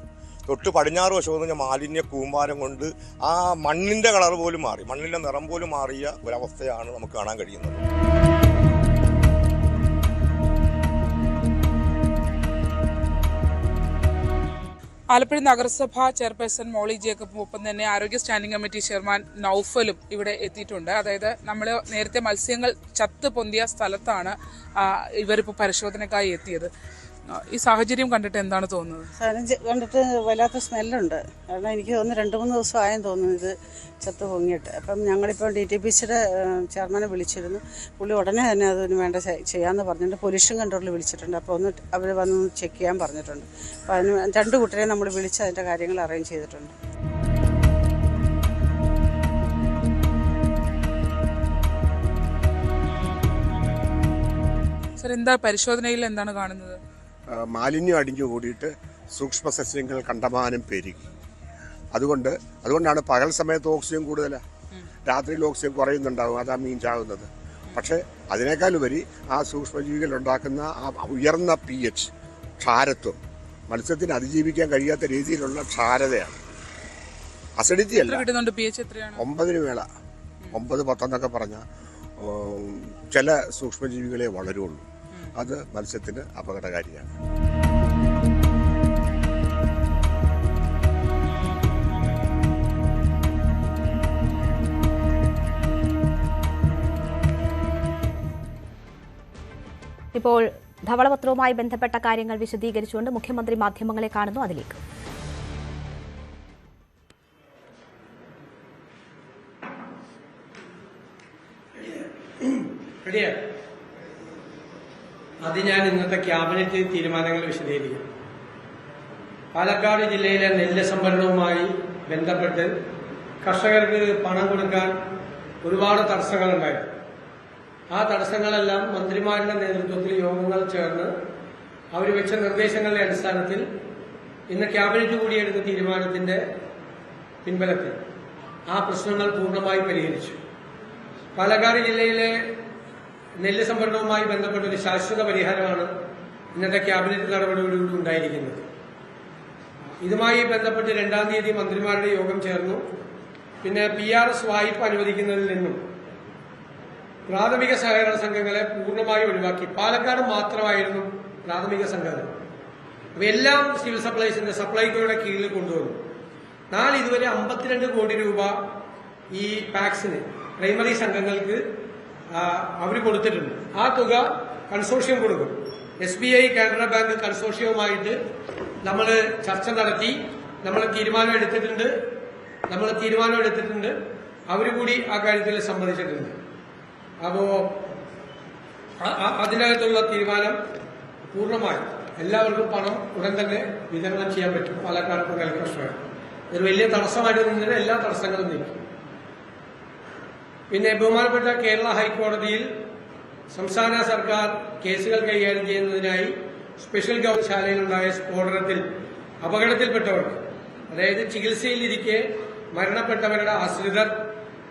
തൊട്ട് പടിഞ്ഞാറ് വശം എന്ന് പറഞ്ഞാൽ മാലിന്യ കൂമ്പാരം കൊണ്ട് ആ മണ്ണിൻ്റെ കളർ പോലും മാറി, മണ്ണിൻ്റെ നിറം പോലും മാറിയ ഒരവസ്ഥയാണ് നമുക്ക് കാണാൻ കഴിയുന്നത്. ആലപ്പുഴ നഗരസഭ ചെയർപേഴ്സൺ മോളി ജേക്കബും ഒപ്പം തന്നെ ആരോഗ്യ സ്റ്റാൻഡിംഗ് കമ്മിറ്റി ചെയർമാൻ നൌഫലും ഇവിടെ എത്തിയിട്ടുണ്ട്. അതായത് നമ്മൾ നേരത്തെ മത്സ്യങ്ങൾ ചത്ത് പൊന്തിയ സ്ഥലത്താണ് ഇവരിപ്പോൾ പരിശോധനയ്ക്കായി എത്തിയത്. ഈ സാഹചര്യം കണ്ടിട്ട് എന്താണ് തോന്നുന്നത്? കണ്ടിട്ട് വല്ലാത്ത സ്മെല്ലുണ്ട്. കാരണം എനിക്ക് തോന്നുന്നു 2-3 ദിവസം ആയെന്ന് തോന്നുന്നു ഇത് ചത്ത് പൊങ്ങിയിട്ട്. അപ്പം ഞങ്ങളിപ്പോൾ DTPCയുടെ ചെയർമാനെ വിളിച്ചിരുന്നു. പുള്ളി ഉടനെ തന്നെ അതിന് വേണ്ട ചെയ്യാമെന്ന് പറഞ്ഞിട്ടുണ്ട്. പൊല്യൂഷൻ കൺട്രോളിൽ വിളിച്ചിട്ടുണ്ട്. അപ്പോൾ അവർ വന്ന് ചെക്ക് ചെയ്യാൻ പറഞ്ഞിട്ടുണ്ട്. അപ്പോൾ അതിന് 2 കൂട്ടരെ നമ്മൾ വിളിച്ച് അതിൻ്റെ കാര്യങ്ങൾ അറേഞ്ച് ചെയ്തിട്ടുണ്ട്. സർ, എന്താ പരിശോധനയിൽ എന്താണ് കാണുന്നത്? മാലിന്യം അടിഞ്ഞു കൂടിയിട്ട് സൂക്ഷ്മ സസ്യങ്ങൾ കണ്ടമാനം പെരുകി. അതുകൊണ്ടാണ് പകൽ സമയത്ത് ഓക്സിജൻ കൂടുതലാണ്, രാത്രിയിൽ ഓക്സിജൻ കുറയുന്നുണ്ടാകും, അതാ മീൻ ചാകുന്നത്. പക്ഷേ അതിനേക്കാളുപരി ആ സൂക്ഷ്മജീവികൾ ഉണ്ടാക്കുന്ന ആ ഉയർന്ന pH ക്ഷാരത്വം, മത്സ്യത്തിന് അതിജീവിക്കാൻ കഴിയാത്ത രീതിയിലുള്ള ക്ഷാരതയാണ്. അസിഡിറ്റി അല്ല. 9 മേള 9-10 എന്നൊക്കെ പറഞ്ഞാൽ ചില സൂക്ഷ്മജീവികളെ വളരുള്ളൂ. അത് മത്സ്യത്തിന് അപകടകാരിയാണ്. ഇപ്പോൾ ധവളപത്രവുമായി ബന്ധപ്പെട്ട കാര്യങ്ങൾ വിശദീകരിച്ചുകൊണ്ട് മുഖ്യമന്ത്രി മാധ്യമങ്ങളെ കാണുന്നു. അതിലേക്ക് ഞാൻ ഇന്നത്തെ ക്യാബിനറ്റ് തീരുമാനങ്ങൾ വിശദീകരിക്കും. പാലക്കാട് ജില്ലയിലെ നെല്ല് സംഭരണവുമായി ബന്ധപ്പെട്ട് കർഷകർക്ക് പണം കൊടുക്കാൻ ഒരുപാട് തടസ്സങ്ങളുണ്ടായിരുന്നു. ആ തടസ്സങ്ങളെല്ലാം മന്ത്രിമാരുടെ നേതൃത്വത്തിൽ യോഗങ്ങൾ ചേർന്ന് അവർ വെച്ച നിർദ്ദേശങ്ങളുടെ അടിസ്ഥാനത്തിൽ ഇന്ന് ക്യാബിനറ്റ് കൂടിയെടുത്ത തീരുമാനത്തിന്റെ പിൻബലത്തിൽ ആ പ്രശ്നങ്ങൾ പൂർണ്ണമായി പരിഹരിച്ചു. പാലക്കാട് ജില്ലയിലെ നെല്ല് സംഭരണവുമായി ബന്ധപ്പെട്ട ഒരു ശാശ്വത പരിഹാരമാണ് ഇന്നത്തെ ക്യാബിനറ്റ് നടപടിയോടുകൂടി ഉണ്ടായിരിക്കുന്നത്. ഇതുമായി ബന്ധപ്പെട്ട് 2-ാം തീയതി മന്ത്രിമാരുടെ യോഗം ചേർന്നു. പിന്നെ PRS വായ്പ അനുവദിക്കുന്നതിൽ നിന്നും പ്രാഥമിക സഹകരണ സംഘങ്ങളെ പൂർണ്ണമായി ഒഴിവാക്കി. പാലക്കാട് മാത്രമായിരുന്നു പ്രാഥമിക സംഘങ്ങൾ. എല്ലാം സിവിൽ സപ്ലൈസിന്റെ സപ്ലൈകോയുടെ കീഴിൽ കൊണ്ടുവന്നു. ഇതുവരെ 52 കോടി രൂപ ഈ പാക്സിന് പ്രൈമറി സംഘങ്ങൾക്ക് അവർ കൊടുത്തിട്ടുണ്ട്. ആ തുക കൺസോർഷ്യം കൊടുക്കും. SBI കാനറ ബാങ്ക് കൺസോർഷ്യവുമായിട്ട് നമ്മൾ ചർച്ച നടത്തി നമ്മൾ തീരുമാനം എടുത്തിട്ടുണ്ട്. അവർ കൂടി ആ കാര്യത്തിൽ സമ്മതിച്ചിട്ടുണ്ട്. അപ്പോ അതിനകത്തുള്ള തീരുമാനം പൂർണ്ണമായി എല്ലാവർക്കും പണം ഉടൻ തന്നെ വിതരണം ചെയ്യാൻ പറ്റും. പാലക്കാട് നെൽകർഷകർ ഒരു വലിയ തടസ്സമായിട്ട് നിന്നിട്ട് എല്ലാ തടസ്സങ്ങളും നീക്കി. പിന്നെ ബഹുമാനപ്പെട്ട കേരള ഹൈക്കോടതിയിൽ സംസ്ഥാന സർക്കാർ കേസുകൾ കൈകാര്യം ചെയ്യുന്നതിനായി സ്പെഷ്യൽ ഗൗശാലയിലുണ്ടായ സ്ഫോടനത്തിൽ അപകടത്തിൽപ്പെട്ടവർക്ക്, അതായത് ചികിത്സയിലിരിക്കെ മരണപ്പെട്ടവരുടെ ആശ്രിതർ,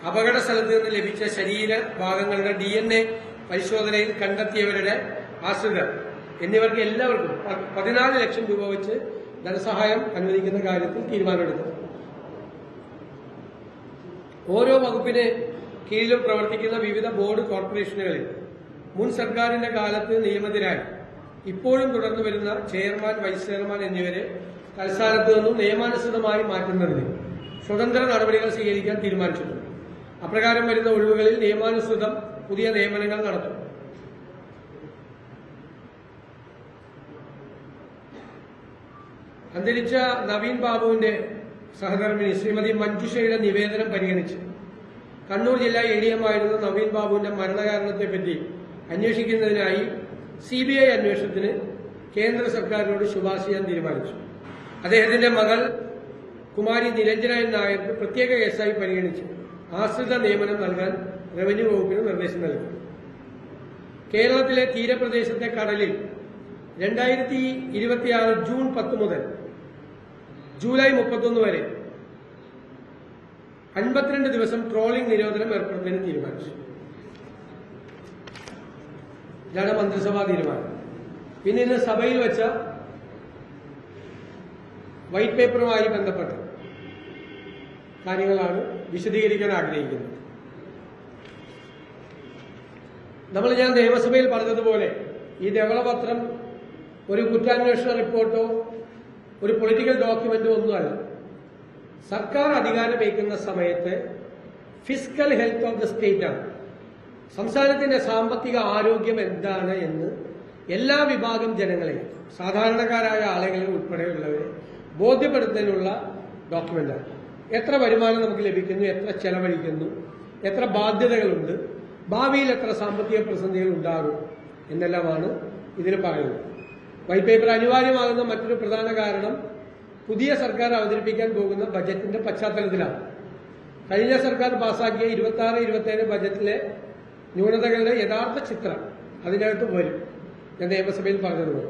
അപകട സ്ഥലത്ത് നിന്ന് ലഭിച്ച ശരീര ഭാഗങ്ങളുടെ DNA പരിശോധനയിൽ കണ്ടെത്തിയവരുടെ ആശ്രിതർ എന്നിവർക്ക് എല്ലാവർക്കും 14 ലക്ഷം രൂപ വെച്ച് ധനസഹായം അനുവദിക്കുന്ന കാര്യത്തിൽ തീരുമാനമെടുത്തു. ഓരോ വകുപ്പിന് കീഴിലും പ്രവർത്തിക്കുന്ന വിവിധ ബോർഡ് കോർപ്പറേഷനുകളിൽ മുൻ സർക്കാരിന്റെ കാലത്ത് നിയമിതരായി ഇപ്പോഴും തുടർന്നു വരുന്ന ചെയർമാൻ, വൈസ് ചെയർമാൻ എന്നിവരെ തൽസ്ഥാനത്ത് നിന്നും നിയമാനുസൃതമായി മാറ്റുന്നതിന് സ്വതന്ത്ര നടപടികൾ സ്വീകരിക്കാൻ തീരുമാനിച്ചിട്ടുണ്ട്. അപ്രകാരം വരുന്ന ഒഴിവുകളിൽ നിയമാനുസൃതം പുതിയ നിയമനങ്ങൾ നടത്തും. അന്തരിച്ച നവീൻ ബാബുവിന്റെ സഹധർമ്മിണി ശ്രീമതി മഞ്ജുഷയുടെ നിവേദനം പരിഗണിച്ച് കണ്ണൂർ ജില്ലാ ADM ആയിരുന്ന നവീൻ ബാബുവിന്റെ മരണകാരണത്തെപ്പറ്റി അന്വേഷിക്കുന്നതിനായി CBI അന്വേഷണത്തിന് കേന്ദ്ര സർക്കാരിനോട് ശുപാർശ ചെയ്യാൻ തീരുമാനിച്ചു. അദ്ദേഹത്തിന്റെ മകൾ കുമാരി നിരഞ്ജന നായർക്ക് പ്രത്യേക കേസായി പരിഗണിച്ച് ആശ്രിത നിയമനം നൽകാൻ റവന്യൂ വകുപ്പിന് നിർദ്ദേശം നൽകി. കേരളത്തിലെ തീരപ്രദേശത്തെ കടലിൽ 2026 ജൂൺ 10 മുതൽ ജൂലൈ 31 വരെ 52 ദിവസം ട്രോളിംഗ് നിരോധനം ഏർപ്പെടുത്തുന്നതിന് തീരുമാനിച്ചു. ഇതാണ് മന്ത്രിസഭാ തീരുമാനം. പിന്നെ ഇന്ന് സഭയിൽ വെച്ച വൈറ്റ് പേപ്പറുമായി ബന്ധപ്പെട്ട കാര്യങ്ങളാണ് വിശദീകരിക്കാൻ ആഗ്രഹിക്കുന്നത്. ഞാൻ നിയമസഭയിൽ പറഞ്ഞതുപോലെ ഈ ധവളപത്രം ഒരു കുറ്റാന്വേഷണ റിപ്പോർട്ടോ ഒരു പൊളിറ്റിക്കൽ ഡോക്യുമെന്റോ ഒന്നുമല്ല. സർക്കാർ അധികാരമേൽക്കുന്ന സമയത്ത് fiscal health of the state ആണ്. സംസ്ഥാനത്തിന്റെ സാമ്പത്തിക ആരോഗ്യം എന്താണ് എന്ന് എല്ലാ വിഭാഗം ജനങ്ങളെയും, സാധാരണക്കാരായ ആളുകളെ ഉൾപ്പെടെയുള്ളവരെ ബോധ്യപ്പെടുത്തുന്നതിനുള്ള ഡോക്യുമെന്റാണ്. എത്ര വരുമാനം നമുക്ക് ലഭിക്കുന്നു, എത്ര ചെലവഴിക്കുന്നു, എത്ര ബാധ്യതകളുണ്ട്, ഭാവിയിൽ എത്ര സാമ്പത്തിക പ്രതിസന്ധികൾ ഉണ്ടാകും എന്നെല്ലാമാണ് ഇതിൽ പറയുന്നത്. വൈറ്റ് പേപ്പർ അനിവാര്യമാകുന്ന മറ്റൊരു പ്രധാന കാരണം പുതിയ സർക്കാർ അവതരിപ്പിക്കാൻ പോകുന്ന ബജറ്റിന്റെ പശ്ചാത്തലത്തിലാണ്. കഴിഞ്ഞ സർക്കാർ പാസാക്കിയ 26-27 ബജറ്റിലെ ന്യൂനതകളുടെ യഥാർത്ഥ ചിത്രം അതിനകത്ത് വരും. ഞാൻ നിയമസഭയിൽ പറഞ്ഞതുപോലെ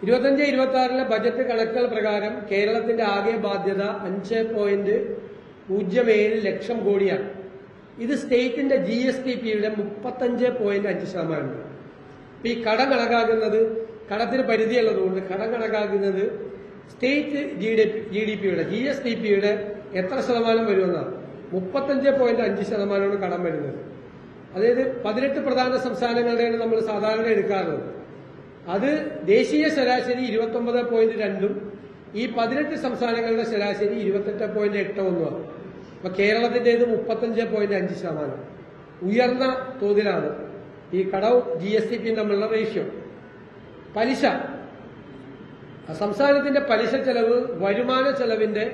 25-26 ബജറ്റ് കണക്കുകൾ പ്രകാരം കേരളത്തിന്റെ ആകെ ബാധ്യത 5.07 ലക്ഷം കോടിയാണ്. ഇത് സ്റ്റേറ്റിന്റെ GSDP-യുടെ 35.5%. ഈ കടം കണക്കാക്കുന്നത്, കടത്തിന് പരിധിയുള്ളതുകൊണ്ട് കടം കണക്കാക്കുന്നത് സ്റ്റേറ്റ് GDP-യുടെ GSDP-യുടെ എത്ര ശതമാനം വരുമെന്നാണ്. 35.5% കടം വരുന്നത്. അതായത് 18 പ്രധാന സംസ്ഥാനങ്ങളുടെയാണ് നമ്മൾ സാധാരണ എടുക്കാറുള്ളത്. അത് ദേശീയ ശരാശരി 29.2-ഉം ഈ 18 സംസ്ഥാനങ്ങളുടെ ശരാശരി 28.81-ഉമാണ്. അപ്പൊ കേരളത്തിന്റേത് 35.5%. ഉയർന്ന തോതിലാണ് ഈ കടവും GSDP തമ്മിലുള്ള റേഷ്യോ. പലിശ, സംസ്ഥാനത്തിന്റെ പലിശ ചെലവ് വരുമാന ചെലവിന്റെ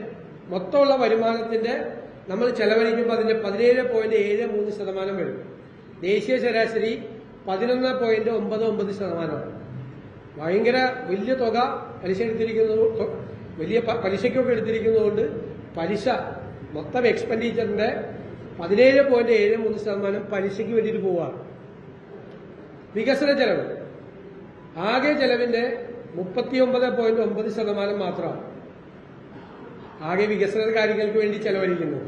മൊത്തമുള്ള വരുമാനത്തിന്റെ നമ്മൾ ചെലവഴിക്കുമ്പോൾ അതിന്റെ 17.73% വരും. ദേശീയ ശരാശരി 11.99%. ഭയങ്കര വലിയ തുക പലിശ എടുത്തിരിക്കുന്നത്, വലിയ പലിശയ്ക്കൊക്കെ എടുത്തിരിക്കുന്നതുകൊണ്ട് പലിശ മൊത്തം എക്സ്പെൻഡിച്ചറിന്റെ 17.73% പലിശയ്ക്ക് വേണ്ടിയിട്ട് പോവുകയാണ്. വികസന ചെലവ് ആകെ ചെലവിന്റെ 39.9% മാത്രമാണ് ആകെ വികസന കാര്യങ്ങൾക്ക് വേണ്ടി ചെലവഴിക്കുന്നത്.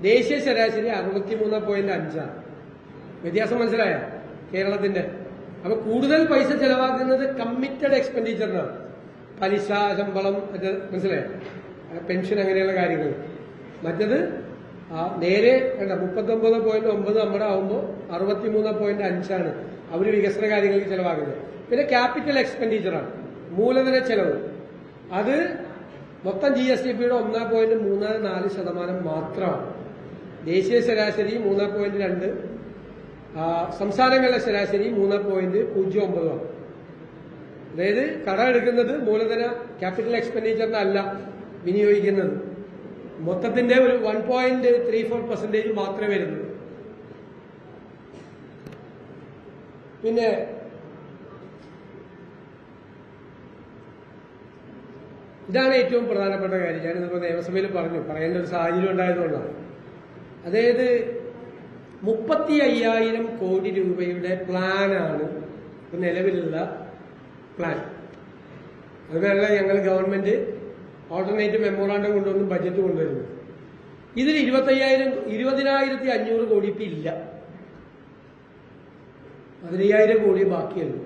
ദേശീയ ശരാശരി 63.5. വ്യത്യാസം മനസ്സിലായ കേരളത്തിന്റെ? അപ്പൊ കൂടുതൽ പൈസ ചെലവാക്കുന്നത് കമ്മിറ്റഡ് എക്സ്പെൻഡിച്ചറിനാണ്. പലിശ, ശമ്പളം, മറ്റേ മനസ്സിലായ പെൻഷൻ, അങ്ങനെയുള്ള കാര്യങ്ങൾ. മറ്റത് നേരെ 39.9 നമ്മുടെ ആവുമ്പോൾ 63.5 അവർ വികസന കാര്യങ്ങൾക്ക് ചെലവാക്കുന്നത്. പിന്നെ ക്യാപിറ്റൽ എക്സ്പെൻഡിച്ചറാണ്, മൂലധന ചെലവ്. അത് മൊത്തം GSDPയുടെ 1.34% മാത്രമാണ്. ദേശീയ ശരാശരി 3.2, സംസ്ഥാനങ്ങളുടെ ശരാശരി 3.09. അതായത് കടം എടുക്കുന്നത് മൂലധന ക്യാപിറ്റൽ എക്സ്പെൻഡിച്ചറിനല്ല വിനിയോഗിക്കുന്നത്. മൊത്തത്തിന്റെ ഒരു 1.34% മാത്രമേ വരുന്നുള്ളൂ. പിന്നെ ഇതാണ് ഏറ്റവും പ്രധാനപ്പെട്ട കാര്യം. ഞാനിന്നിപ്പോൾ നിയമസഭയിൽ പറയേണ്ട ഒരു സാഹചര്യം ഉണ്ടായതുകൊണ്ടാണ്. അതായത് 35,000 കോടി രൂപയുടെ പ്ലാനാണ് നിലവിലുള്ള പ്ലാൻ. അതിനല്ല ഞങ്ങൾ ഗവൺമെന്റ് ഓൾട്ടർനേറ്റീവ് മെമ്മോറാണ്ടം കൊണ്ടുവന്ന് ബജറ്റ് കൊണ്ടുവരുന്നത്. ഇതിൽ 20,500 കോടി ഇപ്പം ഇല്ല. 15,000 കോടി ബാക്കിയുള്ളൂ.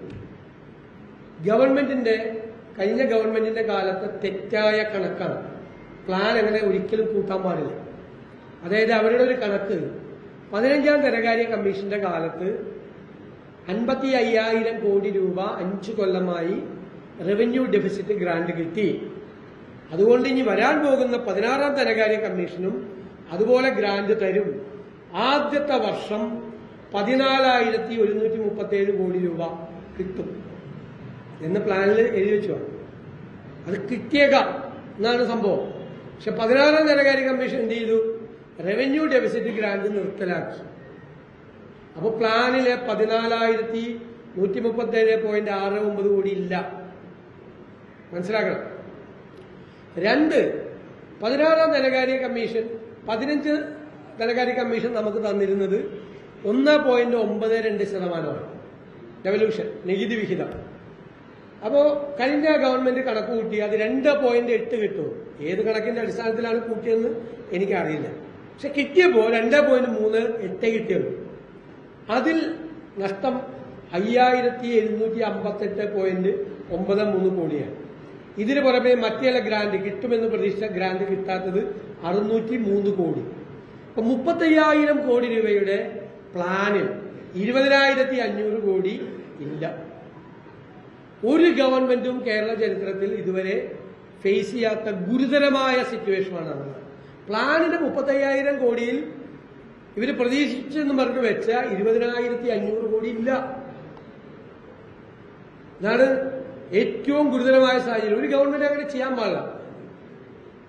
കഴിഞ്ഞ ഗവൺമെന്റിന്റെ കാലത്ത് തെറ്റായ കണക്കാണ്. പ്ലാൻ അങ്ങനെ ഒരിക്കലും കൂട്ടാൻ പാടില്ല. അതായത് അവരുടെ ഒരു കണക്ക് 15ാം ധനകാര്യ കമ്മീഷന്റെ കാലത്ത് 55,000 കോടി രൂപ 5 കൊല്ലമായി റവന്യൂ ഡെഫിസിറ്റ് ഗ്രാന്റ് കിട്ടി. അതുകൊണ്ട് ഇനി വരാൻ പോകുന്ന 16ാം ധനകാര്യ കമ്മീഷനും അതുപോലെ ഗ്രാന്റ് തരും. ആദ്യത്തെ വർഷം 14,137 കോടി രൂപ കിട്ടും എന്ന് പ്ലാനിൽ എഴുതി വെച്ചു. അത് കിട്ടിയേക്കാം എന്നാണ് സംഭവം. പക്ഷെ 16ാം ധനകാര്യ കമ്മീഷൻ എന്ത് ചെയ്തു? റവന്യൂ ഡെഫിസിറ്റ് ഗ്രാന്റ് നിർത്തലാക്കി. അപ്പൊ പ്ലാനിലെ 14,137.69 കോടി ഇല്ല. മനസ്സിലാക്കണം. 2, 16ാം ധനകാര്യ കമ്മീഷൻ 15 ധനകാര്യ കമ്മീഷൻ നമുക്ക് തന്നിരുന്നത് 1.92% ഡെവല്യൂഷൻ, നികുതി വിഹിതം. അപ്പോ കഴിഞ്ഞ ഗവൺമെന്റ് കണക്ക് കൂട്ടി അത് 2.8 കിട്ടും. ഏത് കണക്കിന്റെ അടിസ്ഥാനത്തിലാണ് കൂട്ടിയെന്ന് എനിക്കറിയില്ല. പക്ഷെ കിട്ടിയപ്പോൾ 2.38 കിട്ടിയുള്ളൂ. അതിൽ നഷ്ടം 5,758.93 കോടിയാണ്. ഇതിന് പുറമെ മറ്റു ചില ഗ്രാന്റ് കിട്ടുമെന്ന് പ്രതീക്ഷിച്ച ഗ്രാന്റ് കിട്ടാത്തത് 603 കോടി. അപ്പൊ 35,000 കോടി രൂപയുടെ പ്ലാനിൽ 20,500 കോടി ഇല്ല. ഒരു ഗവൺമെന്റും കേരള ചരിത്രത്തിൽ ഇതുവരെ ഫേസ് ചെയ്യാത്ത ഗുരുതരമായ സിറ്റുവേഷനാണ്. പ്ലാനിന്റെ 35,000 കോടിയിൽ ഇവർ പ്രതീക്ഷിച്ചെന്ന് പറഞ്ഞ് വെച്ച 20,500 കോടി ഇല്ല. ഇതാണ് ഏറ്റവും ഗുരുതരമായ സാഹചര്യം. ഒരു ഗവൺമെന്റ് അങ്ങനെ ചെയ്യാൻ പാടില്ല.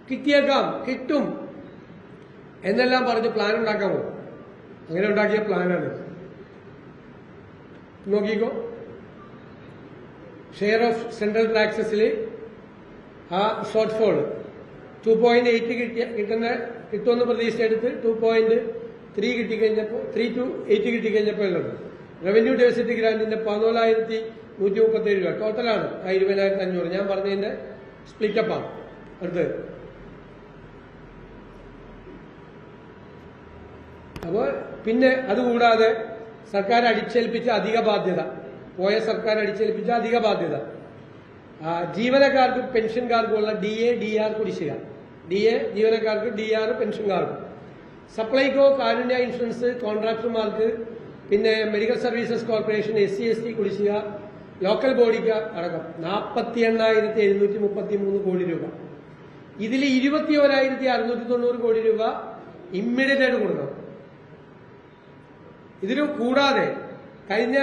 കിട്ടിയേക്കാം, കിട്ടും എന്നെല്ലാം പറഞ്ഞ് പ്ലാൻ ഉണ്ടാക്കാമോ? അങ്ങനെ ഉണ്ടാക്കിയ പ്ലാനാണ്. നോക്കിക്കോ, ഷെയർ ഓഫ് സെൻട്രൽ ടാക്സസിൽ ആ ഷോർട്ട് ഫോൾ 2.8 കിട്ടുമെന്ന് പ്രതീക്ഷിച്ചെടുത്ത് 2.3 കിട്ടിക്കഴിഞ്ഞപ്പോൾ 3 to 8 കിട്ടിക്കഴിഞ്ഞപ്പോൾ ഉള്ളത്. റവന്യൂ ഡെഫിസിറ്റ് ഗ്രാന്റിന്റെ 14,137 രൂപ ടോട്ടലാണ്. 20,500 ഞാൻ പറഞ്ഞതിന്റെ സ്പ്ലിറ്റപ്പാണ്. അടുത്ത് അപ്പോൾ പിന്നെ അതുകൂടാതെ സർക്കാർ അടിച്ചേൽപ്പിച്ച അധിക ബാധ്യത, പോയ സർക്കാർ അടിച്ചേൽപ്പിച്ച അധിക ബാധ്യത, ജീവനക്കാർക്കും പെൻഷൻകാർക്കുമുള്ള DA DR കുടിശ്ശിക. DA ജീവനക്കാർക്ക്, DR പെൻഷൻകാർക്കും. സപ്ലൈകോ, കാരുണ്യ ഇൻഷുറൻസ് കോൺട്രാക്ടർമാർക്ക്, പിന്നെ medical services corporation, SC ST കുടിശ്ശിക, ലോക്കൽ ബോഡിക്ക് അടക്കം 48,733 കോടി രൂപ. ഇതിൽ 21,690 കോടി രൂപ ഇമ്മീഡിയറ്റ് ആയിട്ട് കൊടുക്കണം. ഇതിനു കൂടാതെ കഴിഞ്ഞ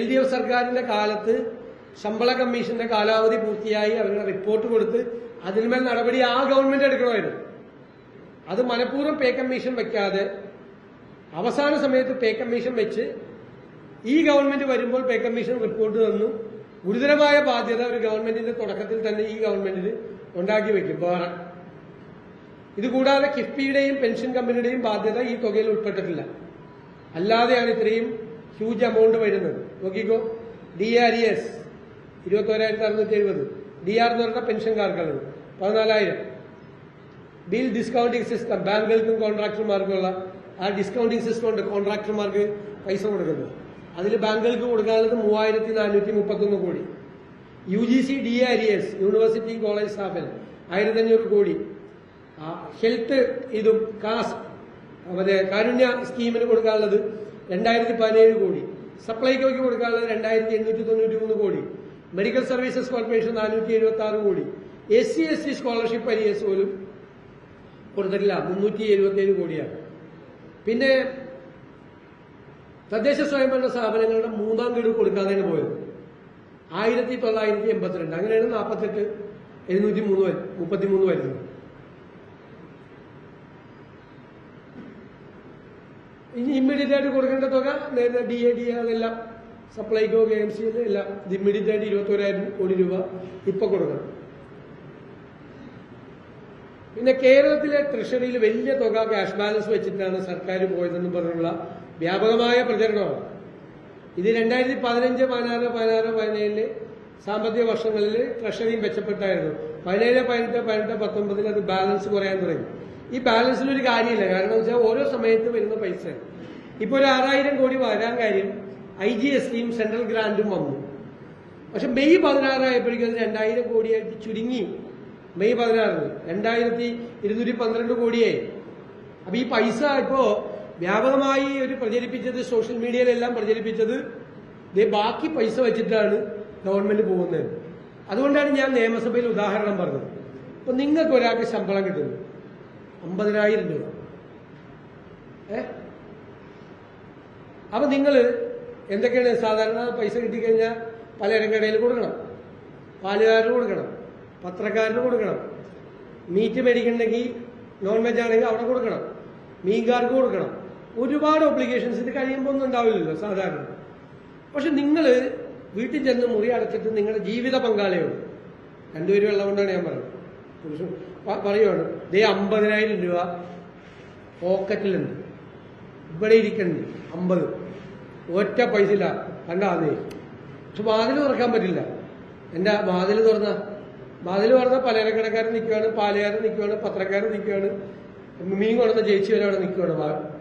LDF സർക്കാരിന്റെ കാലത്ത് ശമ്പള കമ്മീഷന്റെ കാലാവധി പൂർത്തിയായി അവരുടെ റിപ്പോർട്ട് കൊടുത്ത് അതിന്മേൽ നടപടി ആ ഗവൺമെന്റ് എടുക്കണമായിരുന്നു. അത് മനഃപൂർവ്വം പേ കമ്മീഷൻ വെക്കാതെ അവസാന സമയത്ത് പേ കമ്മീഷൻ വെച്ച് ഈ ഗവൺമെന്റ് വരുമ്പോൾ പേ കമ്മീഷൻ റിപ്പോർട്ട് തന്നു. ഗുരുതരമായ ബാധ്യത ഒരു ഗവൺമെന്റിന്റെ തുടക്കത്തിൽ തന്നെ ഈ ഗവൺമെന്റിന് ഉണ്ടാക്കി വെക്കും. വേറെ ഇതുകൂടാതെ കിഫ്ബിയുടെയും പെൻഷൻ കമ്പനിയുടെയും ബാധ്യത ഈ തുകയിൽ ഉൾപ്പെട്ടിട്ടില്ല. അല്ലാതെയാണ് ഇത്രയും ഹ്യൂജ് എമൗണ്ട് വരുന്നത്. നോക്കിക്കോ, DRES 21,670, DR എന്ന് പറഞ്ഞ പെൻഷൻകാർക്കുള്ളത് 14,000. ബിൽ ഡിസ്കൗണ്ടിംഗ് സിസ്റ്റം, ബാങ്കുകൾക്കും കോൺട്രാക്ടർമാർക്കുള്ള ആ ഡിസ്കൗണ്ടിംഗ് സിസ്റ്റം ഉണ്ട്. കോൺട്രാക്ടർമാർക്ക് പൈസ കൊടുക്കുന്നത്. അതിൽ ബാങ്കുകൾക്ക് കൊടുക്കാനുള്ളത് 3431 കോടി. UGC DARES യൂണിവേഴ്സിറ്റി കോളേജ് സ്റ്റാഫിന് 1500 കോടി. ഹെൽത്ത് ഇതും മറ്റേ കാരുണ്യ സ്കീമിന് കൊടുക്കാനുള്ളത് 2017 കോടി. സപ്ലൈകോയ്ക്ക് കൊടുക്കാനുള്ളത് 2893 കോടി. മെഡിക്കൽ സർവീസസ് കോർപ്പറേഷൻ 476 കോടി. SC/ST സ്കോളർഷിപ്പ് അരിയസ് പോലും കൊടുത്തിട്ടില്ല, 377 കോടിയാണ്. പിന്നെ തദ്ദേശ സ്വയംഭരണ സ്ഥാപനങ്ങളുടെ 3ാം ഗഡു കൊടുക്കാതെയാണ് പോയത്, 1982. അങ്ങനെയാണ് 48,733 വരുന്നത്. ഇനി ഇമ്മീഡിയറ്റ് ആയിട്ട് കൊടുക്കേണ്ട തുക നേരത്തെ DAD അതെല്ലാം സപ്ലൈകോ KMC എല്ലാം ഇമ്മീഡിയറ്റ് ആയിട്ട് 21,000 കോടി രൂപ ഇപ്പൊ കൊടുക്കണം. പിന്നെ കേരളത്തിലെ ട്രഷറിയിൽ വലിയ തുക ക്യാഷ് ബാലൻസ് വെച്ചിട്ടാണ് സർക്കാർ പോയതെന്ന് പറഞ്ഞുള്ള വ്യാപകമായ പ്രചരണമാണ്. ഇത് 2015, 16, 16, 17 സാമ്പത്തിക വർഷങ്ങളിൽ ട്രഷറിയും മെച്ചപ്പെട്ടായിരുന്നു. 17, 18, 18, 19 അത് ബാലൻസ് കുറയാൻ തുടങ്ങി. ഈ ബാലൻസിലൊരു കാര്യമില്ല. കാരണം വെച്ചാൽ ഓരോ സമയത്ത് വരുന്ന പൈസ ഇപ്പോൾ ഒരു 6000 കോടി വരാൻ കാര്യം IGSTയും സെൻട്രൽ ഗ്രാന്റും വന്നു. പക്ഷെ മെയ് 16 ആയപ്പോഴേക്കും അത് 2000 കോടിയായിട്ട് ചുരുങ്ങി. മെയ് 16 2212 കോടിയായി. അപ്പൊ ഈ പൈസ ഇപ്പോ വ്യാപകമായി ഒരു പ്രചരിപ്പിച്ചത്, സോഷ്യൽ മീഡിയയിലെല്ലാം പ്രചരിപ്പിച്ചത് ബാക്കി പൈസ വെച്ചിട്ടാണ് ഗവൺമെന്റ് പോകുന്നത്. അതുകൊണ്ടാണ് ഞാൻ നിയമസഭയിൽ ഉദാഹരണം പറഞ്ഞത്. ഇപ്പൊ നിങ്ങൾക്ക് ഒരാൾക്ക് ശമ്പളം കിട്ടുന്നു 50,000 രൂപ. അപ്പൊ നിങ്ങൾ എന്തൊക്കെയാണ് സാധാരണ പൈസ കിട്ടിക്കഴിഞ്ഞാൽ പലചരക്ക് കടയിൽ കൊടുക്കണം, പാലുകാരന് കൊടുക്കണം, പത്രക്കാരന് കൊടുക്കണം, മീറ്റ് മേടിക്കണമെങ്കിൽ നോൺ വെജ് ആണെങ്കിൽ അവിടെ കൊടുക്കണം, മീൻകാർക്ക് കൊടുക്കണം. ഒരുപാട് ഒബ്ലിഗേഷൻസ് ഇത് കഴിയുമ്പോൾ ഒന്നും ഉണ്ടാവില്ലല്ലോ സാധാരണ. പക്ഷെ നിങ്ങൾ വീട്ടിൽ ചെന്ന് മുറി അടച്ചിട്ട് നിങ്ങളുടെ ജീവിത പങ്കാളിയോട്, 2 പേരും ഉള്ളതുകൊണ്ടാണ് ഞാൻ പറയുന്നത്, പറയുവാണ് 50,000 രൂപ പോക്കറ്റിലുണ്ട്, ഇവിടെ ഇരിക്കുന്നുണ്ട് 50, ഒറ്റ പൈസ ഇല്ല, കണ്ടാന്നേ. പക്ഷെ വാതിൽ തുറക്കാൻ പറ്റില്ല. എന്റെ വാതിൽ തുറന്ന പലചരക്കടക്കാരൻ നിൽക്കുകയാണ്, പാലുകാരൻ നിൽക്കുകയാണ്, പത്രക്കാരൻ നിൽക്കുകയാണ്, മീൻ കൊണ്ടുവന്ന ചേച്ചി വരെ അവിടെ നിൽക്കുകയാണ്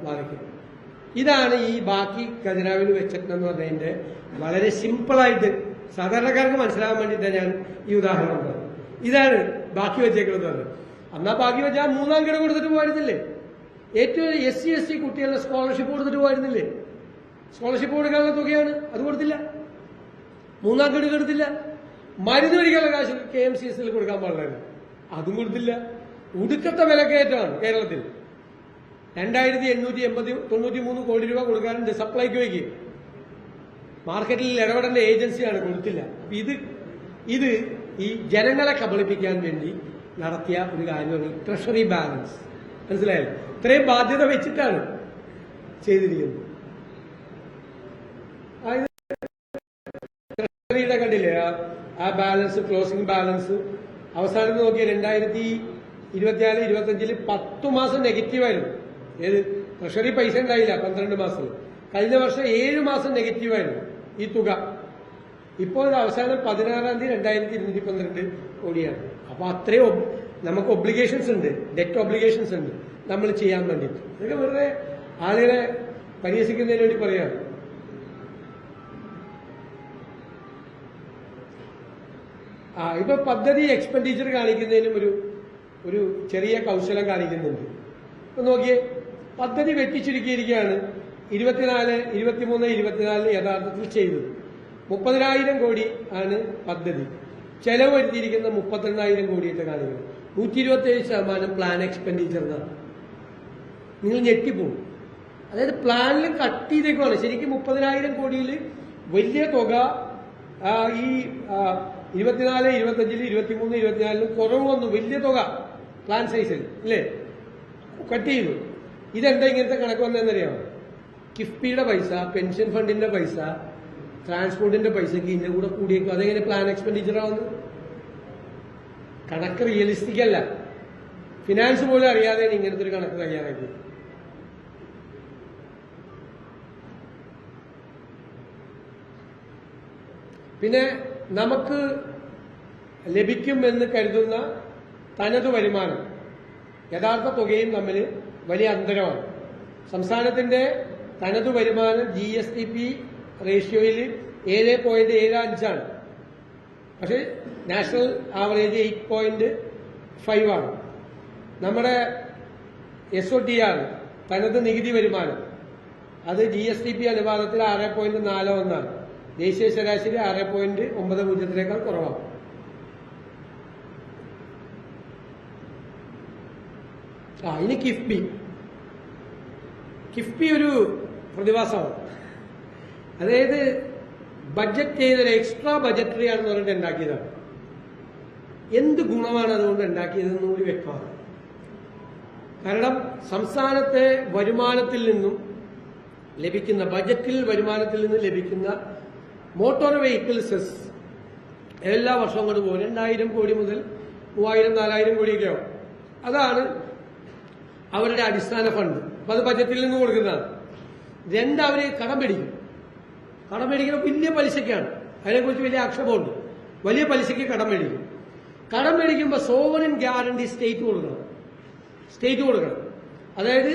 വാതിക്ക്. ഇതാണ് ഈ ബാക്കി ഖജനാവിൽ വെച്ചിട്ടെന്ന് പറഞ്ഞതിന്റെ വളരെ സിമ്പിളായിട്ട് സാധാരണക്കാർക്ക് മനസ്സിലാകാൻ വേണ്ടിയിട്ടാണ് ഞാൻ ഈ ഉദാഹരണം പറഞ്ഞത്. ഇതാണ് ബാക്കി വെച്ചേക്കുന്നത് പറഞ്ഞത്. എന്നാ ബാക്കി വെച്ചാൽ 3ാം ഗഡു കൊടുത്തിട്ട് പോയിരുന്നില്ലേ? ഏറ്റവും SC/ST കുട്ടികളുടെ സ്കോളർഷിപ്പ് കൊടുത്തിട്ട് പോയിരുന്നില്ലേ? സ്കോളർഷിപ്പ് കൊടുക്കാനുള്ള തുകയാണ്, അത് കൊടുത്തില്ല. 3ാം ഗഡു കൊടുത്തില്ല. മരുന്ന് മേടിക്കാനുള്ള കാശ് KMCSൽ കൊടുക്കാൻ പാടില്ല, അതും കൊടുത്തില്ല. ഒടുക്കത്തെ വിലക്കയറ്റമാണ് കേരളത്തിൽ. 2893 കോടി രൂപ കൊടുക്കാനുണ്ട് സപ്ലൈകോയ്ക്ക്. മാർക്കറ്റിൽ ഇടപെടേണ്ട ഏജൻസിയാണ്, കൊടുത്തില്ല. ഇത് ഈ ജനങ്ങളെ കബളിപ്പിക്കാൻ വേണ്ടി നടത്തിയ ഒരു കാര്യമാണ് ട്രഷറി ബാലൻസ്. മനസ്സിലായല്ലോ? ഇത്രയും ബാധ്യത വെച്ചിട്ടാണ് ചെയ്തിരിക്കുന്നത്. ട്രഷറിയുടെ കണ്ടില്ലേ ആ ബാലൻസ്, ക്ലോസിംഗ് ബാലൻസ് അവസാനത്ത് നോക്കിയ 2024-25 10 മാസം നെഗറ്റീവായിരുന്നു. ഏത് ട്രഷറി പൈസ ഉണ്ടായില്ല 12 മാസം. കഴിഞ്ഞ വർഷം 7 മാസം നെഗറ്റീവായിരുന്നു ഈ തുക. ഇപ്പോൾ അവസാനം 16-ാം തീയതി 2212 കോടിയാണ്. അപ്പൊ അത്രയും നമുക്ക് ഒബ്ലിഗേഷൻസ് ഉണ്ട്, ഡെറ്റ് ഒബ്ലിഗേഷൻസ് ഉണ്ട് നമ്മൾ ചെയ്യാൻ വേണ്ടിയിട്ട്. ഇതൊക്കെ വെറുതെ ആളുകളെ പരിഹസിക്കുന്നതിന് വേണ്ടി പറയാണ്. ഇപ്പൊ പദ്ധതി എക്സ്പെൻഡിച്ചർ കാണിക്കുന്നതിനും ഒരു ചെറിയ കൗശലം കാണിക്കുന്നുണ്ട്. ഇപ്പൊ നോക്കിയേ, പദ്ധതി വെട്ടിച്ചുരുക്കിയിരിക്കുകയാണ്. 24, 23, 24 യഥാർത്ഥത്തിൽ ചെയ്തത് 30,000 കോടി ആണ് പദ്ധതി. ചെലവ് വരുത്തിയിരിക്കുന്ന 32,000 കോടിയിട്ട് കാണിക്കുന്നത്. 127% പ്ലാൻ എക്സ്പെൻഡിച്ചർ എന്നാണ്. നിങ്ങൾ ഞെട്ടിപ്പോകും. അതായത് പ്ലാനിൽ കട്ട് ചെയ്തേക്കുവാണ്. ശരിക്കും 30,000 കോടിയിൽ വലിയ തുക ഈ 24, 25, 23, 24 കുറവ് വന്നു. വലിയ തുക പ്ലാൻ സൈസിൽ അല്ലേ കട്ട് ചെയ്തു. ഇതെന്താ ഇങ്ങനത്തെ കണക്ക് വന്നതെന്നറിയാമോ? കിഫ്ബിയുടെ പൈസ, പെൻഷൻ ഫണ്ടിന്റെ പൈസ, ട്രാൻസ്പോർട്ടിന്റെ പൈസക്ക് ഇതിന്റെ കൂടെ കൂടിയേക്കും. അതെങ്ങനെ പ്ലാൻ എക്സ്പെൻഡിച്ചർ ആവുന്നു? കണക്ക് റിയലിസ്റ്റിക് അല്ല. ഫിനാൻസ് പോലും അറിയാതെയാണ് ഇങ്ങനത്തെ ഒരു കണക്ക് തയ്യാറാക്കിയത്. പിന്നെ നമുക്ക് ലഭിക്കുമെന്ന് കരുതുന്ന തനത് വരുമാനം യഥാർത്ഥ തുകയും തമ്മിൽ വലിയ അന്തരമാണ്. സംസ്ഥാനത്തിന്റെ തനതു വരുമാനം GSTP റേഷ്യോയിൽ 7.75 പക്ഷേ നാഷണൽ ആവറേജ് 8.5 ആണ്. നമ്മുടെ SOTR തനത് നികുതി വരുമാനം അത് GSTP അനുപാതത്തിൽ 6.41 ദേശീയ ശരാശരി 6.90 കുറവാണ്. ഇനി കിഫ്ബി ഒരു പ്രതിഭാസമാണ്. അതായത് ബഡ്ജറ്റ് ചെയ്തൊരു എക്സ്ട്രാ ബഡ്ജറ്ററി ആണെന്ന് പറഞ്ഞിട്ട് ഉണ്ടാക്കിയതാണ്. എന്ത് ഗുണമാണ് അതുകൊണ്ട് ഉണ്ടാക്കിയതെന്ന് കൂടി വ്യക്തമാണ്. കാരണം സംസ്ഥാനത്തെ വരുമാനത്തിൽ നിന്നും ലഭിക്കുന്ന വരുമാനത്തിൽ നിന്ന് ലഭിക്കുന്ന മോട്ടോർ വെഹിക്കിൾ സെസ് എല്ലാ വർഷവും കൊണ്ട് പോകും. 2000 കോടി മുതൽ 3000-4000 കോടിയൊക്കെ ആവും. അതാണ് അവരുടെ അടിസ്ഥാന ഫണ്ട്. അപ്പം അത് ബജറ്റിൽ നിന്ന് കൊടുക്കുന്നതാണ്. അവര് കടം മേടിക്കും. കടം മേടിക്കുന്ന വലിയ പലിശയ്ക്കാണ്. അതിനെക്കുറിച്ച് വലിയ ആക്ഷേപമുണ്ട്. വലിയ പലിശയ്ക്ക് കടം മേടിക്കും. കടം മേടിക്കുമ്പോൾ സോവറിൻ ഗ്യാരണ്ടി സ്റ്റേറ്റ് കൊടുക്കണം. അതായത്